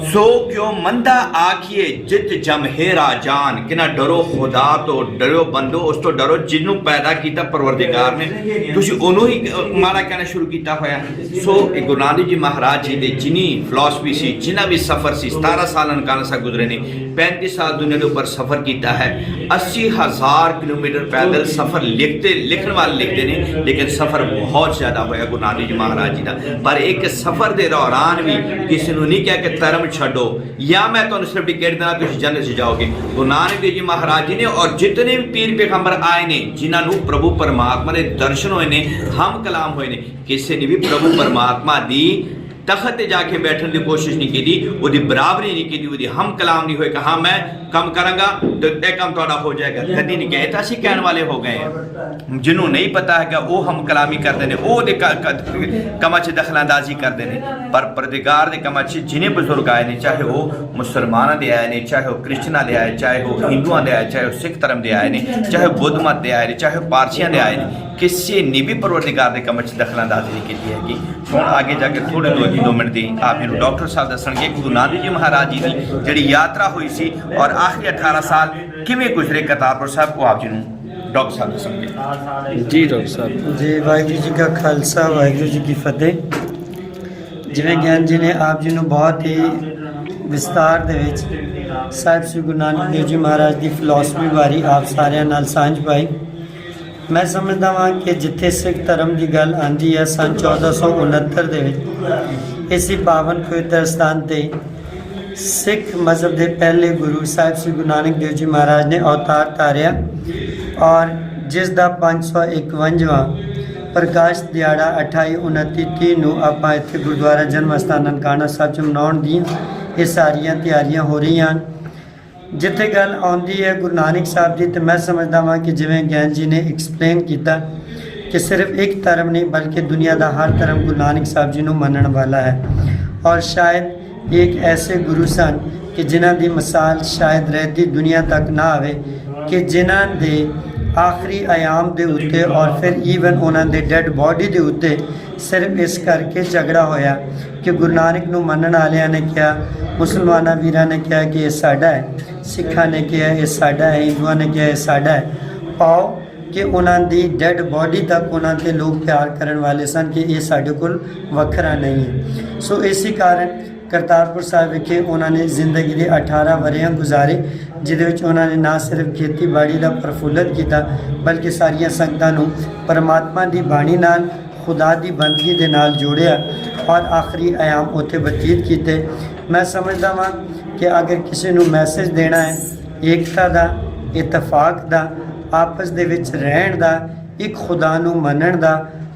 सो क्यों मंदा आखिए जित जमहेरा जान, कि ना डरो खुदा तो डरो बंदो, उस तो डरो जिन्हों पैदा किया परवरदिगार ने, तुसी ओनू ही माड़ा कहना शुरू किया होया। सो गुरु नानक जी महाराज जी दे जिनी फिलॉसफी सी, जिन्ना भी सफ़र सी, 17 साल ननकाना साहब गुजरे ने, 35 साल दुनिया के ऊपर सफ़र किया है, 80,000 किलोमीटर पैदल सफ़र लिखने वाले लिखते हैं, लेकिन सफ़र बहुत ज़्यादा होया गुरु नानक जी महाराज जी का। पर एक सफ़र के दौरान भी किसी ने नहीं कहा कि धर्म छो या मैं तो सिर्फ टिकट देना तुम जन्नत से जाओगे। गुरु नानक देव जी महाराज जी ने और जितने भी पीर पैगंबर आए ने, जिन्होंने प्रभु परमात्मा के दर्शन होए ने, हम कलाम होए ने, किसी ने भी प्रभु परमात्मा दी तखत जाके बैठने की कोशिश नहीं की, वो बराबरी नहीं की, वो हम कलाम नहीं होए कि हाँ मैं कम करांगा तो यह काम थोड़ा हो जाएगा, कभी नहीं कहे। तो असी कहने वाले हो गए हैं। जिन्होंने नहीं पता है कि वो हम कलामी करते हैं, वो कमा च दखलांदाजी करते हैं। पर परवरदिगार के कमा च जिन्हें बुजुर्ग आए ने, चाहे वो मुसलमाना दे आए ने, चाहे वो क्रिश्चना दे आए, चाहे वो हिंदुआ दे आए, चाहे वो सिख धर्म दे आए ने, चाहे बुद्ध मत दे आए ने, चाहे पारसियां दे आए ने, किसी ने भी परवरदिगार के कम च दखलांदाजी नहीं की हैगी। हुण आगे जाके थोड़े 2 मिनट दी आप जी डॉक्टर साहब दसणगे गुरु नानक जी महाराज जी की जिहड़ी यात्रा हुई सी और आखिरी 18 साल किवें गुजरे करतारपुर साहब, को आप जी डॉक्टर साहब दसणगे।
जी डॉक्टर साहब
जी। वाहिगुरू जी का खालसा वाहिगुरू जी की फतेह। जिवें ज्ञान जी ने आप जी ਨੂੰ बहुत ही विस्तार ਦੇ ਵਿੱਚ ਸਾਹਿਬ ਸ੍ਰੀ ਗੁਰੂ ਨਾਨਕ ਦੇਵ ਜੀ ਮਹਾਰਾਜ ਦੀ ਫਿਲਾਸਫੀ ਬਾਰੇ ਆਪ ਸਾਰਿਆਂ ਨਾਲ ਸਾਂਝ ਪਾਈ। मैं समझदा वां कि जिथे सिख धर्म की गल आंदी है सन 1469 ਦੇ ਵਿੱਚ इसी पावन पवित्र स्थान ते सिख मजहब के पहले गुरु साहिब श्री गुरु नानक देव जी महाराज ने अवतार धारिया और जिस दा 551वां प्रकाश दिहाड़ा 28 29 30 ਨੂੰ ਆਪਾਂ ਇੱਥੇ ਗੁਰਦੁਆਰਾ ਜਨਮ ਅਸਥਾਨ ਨਨਕਾਣਾ ਸਾਹਿਬ ਚ ਮਨਾਉਣ ਦੀਆਂ ਇਹ ਸਾਰੀਆਂ ਤਿਆਰੀਆਂ ਹੋ ਰਹੀਆਂ ਹਨ। जिथे गल आउंदी है गुरु नानक साहब की, तो मैं समझदा वां कि जिवें ज्ञान जी ने एक्सप्लेन किया कि सिर्फ एक धर्म नहीं बल्कि दुनिया का हर धर्म गुरु नानक साहब जी नूं मनण वाला है। और शायद एक ऐसे गुरु सन कि जिन्हां दी मिसाल शायद रहती दुनिया तक ना आवे, कि जिन्हां दे आखिरी आयाम दे उत्ते और फिर ईवन उन्हां दे डेड बॉडी दे उत्ते सिर्फ इस करके झगड़ा होया कि गुरु नानक नूं मनण वालियां ने कहा, मुसलमाना वीरां ने कहा कि ये साडा है, सिखा ने कहा ये साडा है, हिंदुआ ने कहा ये साडा है। पाओ कि उन्होंने दी डेड बॉडी तक उन्होंने लोग प्यार करने वाले सन कि ये साडे कोल वखरा नहीं है। सो इसी कारण करतारपुर साहिब विखे उन्होंने जिंदगी के 18 वरियां गुजारे, जिहदे विच उन्होंने ना सिर्फ खेती बाड़ी का प्रफुल्लित किया बल्कि सारिया संगतां नूं परमात्मा की बाणी नाल, खुदा की बंदगी के नाल जोड़िया और आखिरी आयाम उत्थे बतीत किए। मैं समझदा वां कि अगर किसी नूं मैसेज देना है एकता का, इतफाक का, आपस दे विच रहण दा, एक खुदा नूं मनण दा,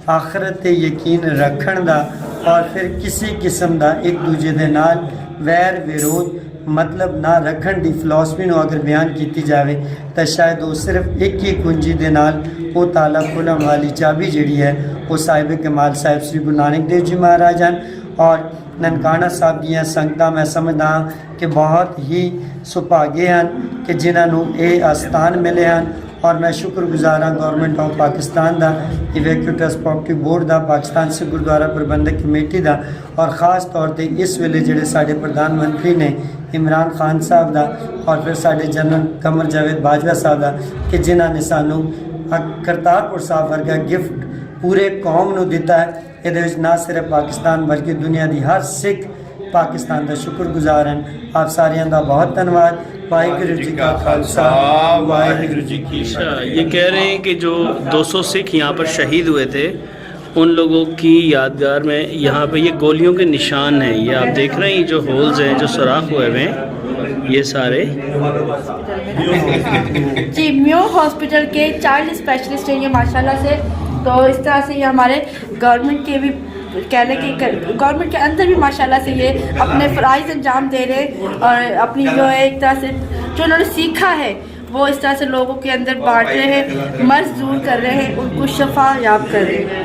आखिरत ते यकीन रखण दा और फिर किसी किस्म का एक दूजे दे नाल वैर विरोध मतलब ना रखण दी फिलॉसफी नूं अगर बयान की जाए तो शायद वो सिर्फ एक ही कुंजी दे नाल वो ताला खोलण वाली चाबी जिहड़ी है वो साहिब कमाल साहिब श्री गुरु नानक देव जी महाराज हैं। और ननकाना साहब दियाँ संगतां मैं समझदा कि बहुत ही सुभागे हैं कि जिन्होंने ये स्थान मिले हैं और मैं शुक्रगुजार हाँ गौरमेंट ऑफ पाकिस्तान दा, इवैक्यू ट्रस्ट प्रॉपर्टी बोर्ड दा, पाकिस्तान सिख गुरुद्वारा प्रबंधक कमेटी दा और ख़ास तौर पर इस वेले जिहड़े साडे प्रधानमंत्री ने इमरान खान साहब दा और फिर साडे जनरल कमर जावेद बाजवा साहब दा कि जिन्हां ने सानू करतारपुर साहब वर्गा गिफ्ट पूरे कौम नू दिता है। ये ना सिर्फ पाकिस्तान बल्कि दुनिया की हर सिख पाकिस्तान का शुक्रगुजार हैं। आप सारिਆਂ ਦਾ बहुत धन्यवाद। वाहिगुरू जी का खालसा वाहिगुरू जी की
अच्छा, ये कह रहे हैं कि जो 200 सिख यहाँ पर शहीद हुए थे उन लोगों की यादगार में यहाँ पे ये गोलियों के निशान हैं। ये आप देख रहे हैं, जो होल्स हैं, जो सुराख हुए हुए हैं, ये सारे
जी म्यो हॉस्पिटल के चाइल्ड स्पेशलिस्ट हैं ये माशाल्लाह से। तो इस तरह से ये हमारे गवर्नमेंट के भी कहने की गवर्नमेंट के अंदर भी माशाल्लाह से ये अपने फ़राइज़ अंजाम दे रहे हैं और अपनी जो है एक तरह से जो उन्होंने सीखा है वो इस तरह से लोगों के अंदर बांट रहे हैं, मर्ज दूर कर रहे हैं, उनको शफा याब कर रहे हैं।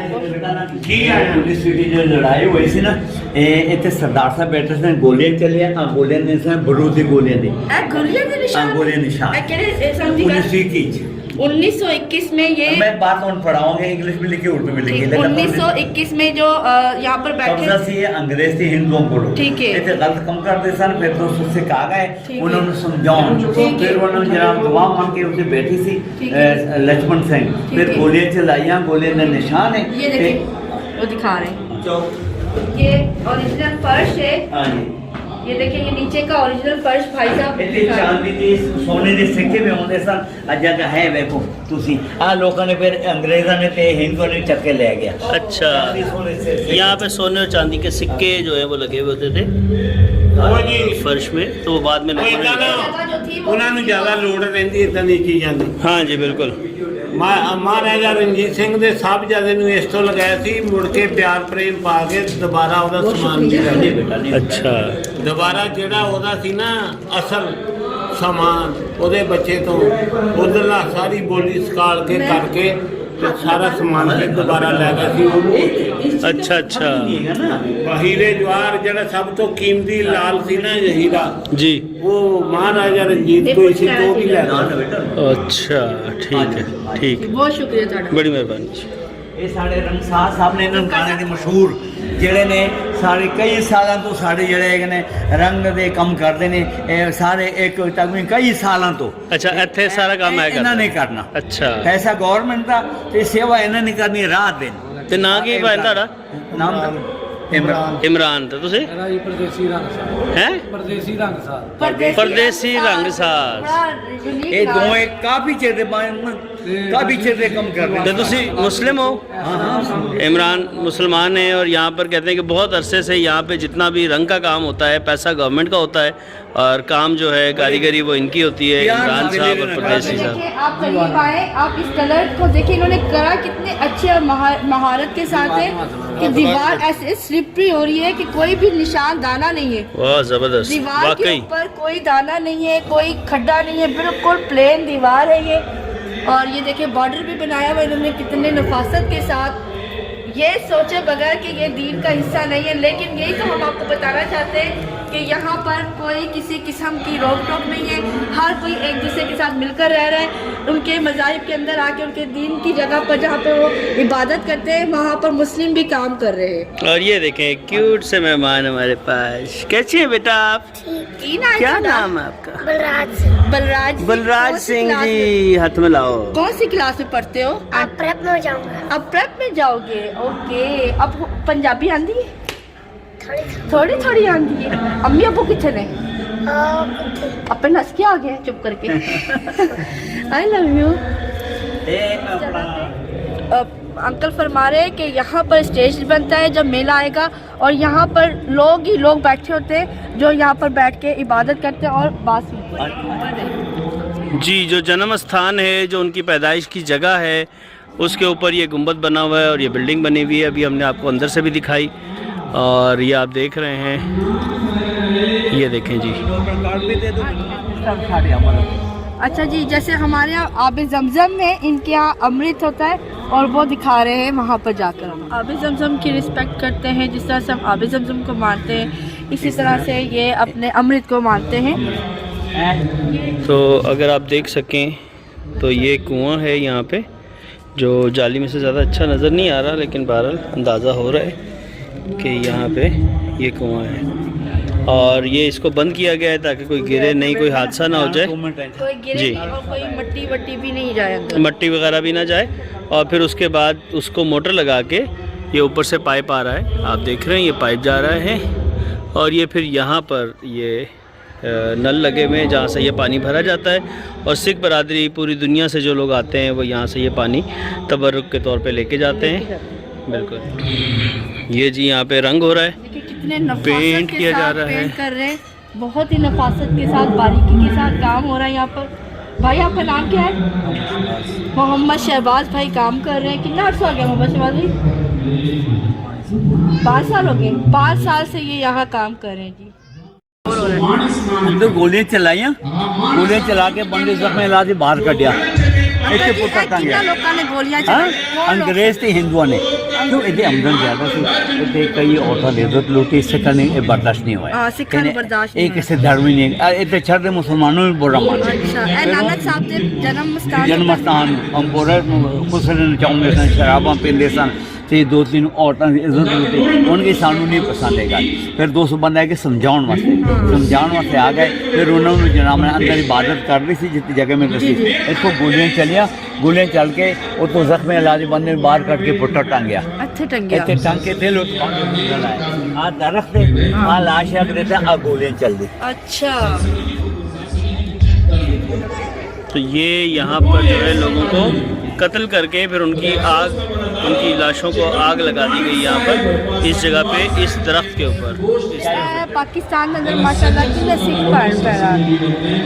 पुलिस सिटी जो लड़ाई हुई सी ना, इतने सरदार साहब बैठे थे, गोलियां चलिया, गोलियां ने बरूदी गोलियां दी,
गोलियां के निशान,
गोलियां निशान
1921 में ये
मैं बात उन पढ़ाऊंगा, इंग्लिश में लिखी उर्दू में लिखी।
1921 में जो यहाँ पर बैठे
सी अंग्रेज थी हिंदुओं को,
ठीक है,
इतने गलत कम करते सन, फिर तो उससे कहा गए उन्होंने समझाओ, फिर उन्होंने जनाब दुआ मांग के उसे बैठी सी लक्ष्मण सिंह, फिर गोलियां चलाइया, गोलियां ने निशान है,
ये देखिए वो दिखा रहे हैं, ये ओरिजिनल फर्श है, ये देखिए ये नीचे का ओरिजिनल फर्श भाई साहब
चांदी दी सोने दे सिक्के में होंदे सन, अज है वेखो तुसी आ लोगों ने फिर अंग्रेज़ों ने ते हिंदुओं ने चक्के ले गया।
अच्छा, यहाँ पे सोने और चांदी के सिक्के जो है वो लगे हुए होते थे फर्श में, तो वो बाद में
उन्होंने ज़्यादा लोड़ रही इदा दी चीज़ों की।
हाँ जी बिल्कुल।
महाराजा रणजीत सिंह के साहबजादे नूं इस तो लगाया सी, मुड़ के प्यार प्रेम पा के दोबारा ਉਹਦਾ समान नहीं।
अच्छा,
दोबारा ਜਿਹੜਾ ਉਹਦਾ ਸੀ ਨਾ ਅਸਲ ਸਮਾਨ ਉਹਦੇ ਬੱਚੇ ਤੋਂ ਉਧਰਲਾ ਸਾਰੀ ਬੋਲੀ ਸਕਾਲ ਕੇ ਕਰਕੇ ਤੇ ਸਾਰਾ ਸਮਾਨ ਫਿਰ ਦੁਬਾਰਾ ਲੈ ਗਿਆ ਸੀ ਉਹਨੂੰ।
अच्छा अच्छा
हीरे जवाहर ਜਿਹੜਾ ਸਭ ਤੋਂ ਕੀਮਤੀ ਲਾਲ ਸੀ ਨਾ हीरा
जी,
वो महाराजा रंजीत को इसी तो भी ले गया।
अच्छा ठीक है, ठीक है,
बहुत शुक्रिया ਤੁਹਾਡਾ,
बड़ी मेहरबानी।
ये साढ़े रंगसार साहब ने ननकाने के मशहूर ਜਿਹੜੇ ਨੇ ਸਾਰੇ ਕਈ ਸਾਲਾਂ ਤੋਂ ਸਾਡੇ ਜਿਹੜੇ ਨੇ ਰੰਗ ਦੇ ਕੰਮ ਕਰਦੇ ਨੇ, ਇਹ ਸਾਰੇ ਇੱਕ ਤਕਰੀਬਨ ਕਈ ਸਾਲਾਂ ਤੋਂ।
अच्छा, ਇੱਥੇ ਸਾਰਾ ਕੰਮ ਹੈ
ਇਹਨਾਂ ਨੇ ਕਰਨਾ।
अच्छा,
ਪੈਸਾ ਗਵਰਨਮੈਂਟ ਦਾ ਤੇ ਸੇਵਾ ਇਹਨਾਂ ਨੇ ਕਰਨੀ ਰਾਤ ਦਿਨ।
ਤੇ ਨਾਂ ਕੀ ਭਾਈ ਤੁਹਾਡਾ?
ਨਾਮ ਤਾਂ
इमरान। तो तुसी
परदेसी रंग साहब
हैं?
परदेसी रंग साहब
परदेसी रंग साज।
ਇਹ ਦੋਵੇਂ ਕਾਫੀ ਚਿਰ ਦੇ ਕਾਫੀ ਚਿਰ ਦੇ ਕੰਮ ਕਰ ਰਹੇ
तो तुसी मुस्लिम हो? इमरान मुसलमान है और यहाँ पर कहते हैं कि बहुत अरसे से यहाँ पे जितना भी रंग का काम होता है पैसा गवर्नमेंट का होता है और काम जो है कारीगरी वो इनकी होती है, इमरान साहब और परदेसी साहब।
आप करीब आए, आप इस कलर को देखिए, इन्होंने करा कितने अच्छे और महारत के साथ है कि दीवार ऐसे स्लिपरी हो रही है कि कोई भी निशान दाना नहीं है,
बहुत ज़बरदस्त,
दीवार के
वाकई
ऊपर कोई दाना नहीं है, कोई खड्डा नहीं है, बिल्कुल प्लेन दीवार है ये। और ये देखिए बॉर्डर भी बनाया हुआ इन्होंने कितने नफासत के साथ, ये सोचे बगैर कि ये दीन का हिस्सा नहीं है। लेकिन यही तो हम आपको बताना चाहते हैं कि यहाँ पर कोई किसी किस्म की रोक टोक नहीं है, हर कोई एक दूसरे के साथ मिलकर रह रहा है। उनके मज़ाहिब के अंदर आके उनके दीन की जगह पर जहाँ पे वो इबादत करते हैं वहाँ पर मुस्लिम भी काम कर रहे हैं।
और ये देखें क्यूट से मेहमान हमारे पास। कैसी है बेटा आप? क्या नाम है आपका?
बलराज।
बलराज सिंह जी, हाथ में लाओ।
कौन सी क्लास में पढ़ते हो?
आप प्रेप में जाऊंगा।
अब प्रेप में जाओगे, ओके। अब पंजाबी आंदी है? थोड़ी थोड़ी आंदी है। अम्मी अबू कितने ने? अपने नस के आ गए चुप करके। I love you. अंकल फरमा रहे हैं कि यहाँ पर स्टेज बनता है जब मेला आएगा और यहाँ पर लोग ही लोग बैठे होते हैं जो यहाँ पर बैठ के इबादत करते हैं और बात सुनते हैं।
जी, जो जन्म स्थान है, जो उनकी पैदाइश की जगह है, उसके ऊपर ये गुंबद बना हुआ है और ये बिल्डिंग बनी हुई है। अभी हमने आपको अंदर से भी दिखाई और ये आप देख रहे हैं, ये देखें जी।
अच्छा जी, जैसे हमारे यहाँ आब जमजम में इनके यहाँ अमृत होता है और वो दिखा रहे हैं वहाँ पर जाकर। हम आब जमजम की रिस्पेक्ट करते हैं, जिस तरह से हम आब जमजम को मानते हैं इसी तरह से ये अपने अमृत को मानते हैं।
तो अगर आप देख सकें तो ये कुआं है यहाँ पे, जो जाली में से ज़्यादा अच्छा नज़र नहीं आ रहा, लेकिन बहरहाल अंदाज़ा हो रहा है कि यहाँ पे ये कुआं है। और ये इसको बंद किया गया है ताकि कोई गिरे नहीं, कोई हादसा ना हो जाए।
कोई गिरे
जी।
नहीं और कोई मट्टी वट्टी भी नहीं जाए अंदर।
मट्टी वगैरह भी ना जाए। और फिर उसके बाद उसको मोटर लगा के, ये ऊपर से पाइप आ रहा है, आप देख रहे हैं ये पाइप जा रहा है, और ये फिर यहाँ पर ये नल लगे हुए हैं जहाँ से ये पानी भरा जाता है। और सिख बरादरी पूरी दुनिया से जो लोग आते हैं वो यहाँ से ये पानी तबर्रुक के तौर पे लेके जाते हैं। बिल्कुल। ये जी यहाँ पे रंग हो रहा है,
देखिए कितने नफासत
पेंट
के
किया जा
साथ
रहा है।
पेंट कर रहे हैं, बहुत ही नफासत के साथ, बारीकी के साथ काम हो रहा है यहाँ पर। भाई आपका नाम क्या है? मोहम्मद शहबाज भाई काम कर रहे हैं। कितना अर्सा हो गया मोहम्मद शहबाज भाई? 5 साल हो गए। 5 साल से ये यहाँ काम कर रहे हैं जी।
अंदर गोलियां चलाइया, गोलियां चला के बंदे जख्मी इलाज बाहर कटिया। ਇੱਥੇ ਪੁੱਟਾ
कितना
ਟੰਗਿਆ
लोगों ने गोलियां
ਹਾਂ
चलाई?
ਅੰਗਰੇਜ਼ ਤੇ ਹਿੰਦੂਆਂ ਨੇ ਕਿਉਂ ਇਹਦੇ ਆਮਦਨ ਜ਼ਿਆਦਾ ਸੀ ਤੇ ਕਈ ਔਰਤਾਂ ਦੀ ਇੱਜ਼ਤ ਲੁੱਟੀ। ਸਿੱਖਾਂ ਨੇ ਇਹ ਬਰਦਾਸ਼ਤ ਨਹੀਂ ਹੋਇਆ।
ਹਾਂ, ਸਿੱਖਾਂ ਨੂੰ ਬਰਦਾਸ਼ਤ ਨਹੀਂ
ਇਹ ਕਿਸੇ ਧਰਮ ਹੀ ਨਹੀਂ, ਇਹ ਤੇ ਛੱਡ ਦੇ ਮੁਸਲਮਾਨਾਂ ਨੂੰ ਵੀ ਬੁਰਾ ਮਾਨਦੇ।
अच्छा ए नानक साहब ਦੇ ਜਨਮ ਸਥਾਨ
ਜਨਮ ਸਥਾਨ ਅੰਬੋਰਾ ਖੁਸਰਨ ਚਾਹੁੰਦੇ ਸਨ, ਸ਼ਰਾਬਾਂ ਪੀਂਦੇ ਸਨ ਤੇ 2-3 ਔਰਤਾਂ ਦੀ ਇੱਜ਼ਤ ਲੁੱਟੀ। ਉਹਨਾਂ ਸਾਨੂੰ ਨਹੀਂ ਪਸੰਦ ਇਹ ਗੱਲ। ਫਿਰ 200 ਬੰਦੇ ਆ ਕੇ ਸਮਝਾਉਣ ਵਾਸਤੇ ਆ ਗਏ। ਫਿਰ ਉਹਨਾਂ ਨੂੰ ਜਨਾਬ ਨੇ ਅੰਦਰ ਇਬਾਦਤ ਕਰ ਰਹੀ ਸੀ ਜਿੱਤੀ ਜਗ੍ਹਾ ਮੈਂ ਦੱਸੀ। ਇੱਥੋਂ ਗੋਲੀਆਂ ਚਲੀਆਂ, ਗੋਲੀਆਂ ਚੱਲ ਕੇ ਉੱਥੋਂ ਜ਼ਖਮੀ ਇਲਾਜ ਬੰਦੇ ਨੂੰ ਬਾਹਰ ਕੱਢ ਕੇ ਪੁੱਟਾ ਟੰਗਿਆ।
ਇੱਥੇ ਟੰਗਿਆ।
ਇੱਥੇ ਟੰਗ ਕੇ ਤੇ ਲੁੱਟ ਆ ਦਰਖਤ ਤੇ ਆ ਲਾਸ਼ ਰੱਖ ਦਿੱਤਾ, ਆ ਗੋਲੀਆਂ ਚੱਲਦੀ।
अच्छा
तो ये यहाँ पर जो है लोगों को कत्ल करके फिर उनकी लाशों को आग लगा दी गई यहाँ पर, इस जगह पे, इस दरख्त के ऊपर।
पाकिस्तान के अंदर माशाल्लाह कितने सिख पैदा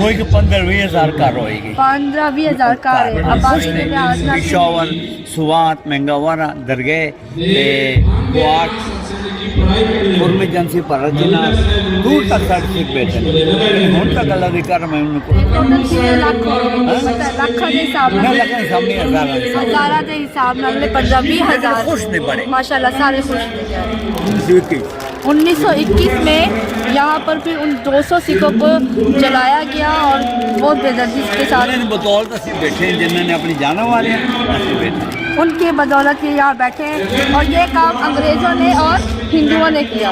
कोई कि 15-20 हज़ार कार होएगी।
15-20 हजार कार है। आबादी के लिहाज से
पिशावर, सुवात, मंगावारा, दरगाह, कुआट, में जनसी पर दूर तक सड़ सिख बैठे हूँ तक अल्लाह दी करम है उनको।
टोटल कितने लाख हो गए? मतलब लाखों के हिसाब
ना
में,
लगन सामने
हजारा के हिसाब में अगले 15-20 हजार
खुश नहीं बड़े
माशाल्लाह सारे खुश हैं।
सिक्की
1921 में यहाँ पर फिर उन 200 सिखों को जलाया गया और बहुत बेदर्दी के साथ
बतौलत असी बैठे हैं जिन्होंने अपनी जाना वाले असी बैठे
उनके बदौलत ये यहाँ बैठे हैं। और ये काम अंग्रेज़ों ने और हिंदुओं ने किया।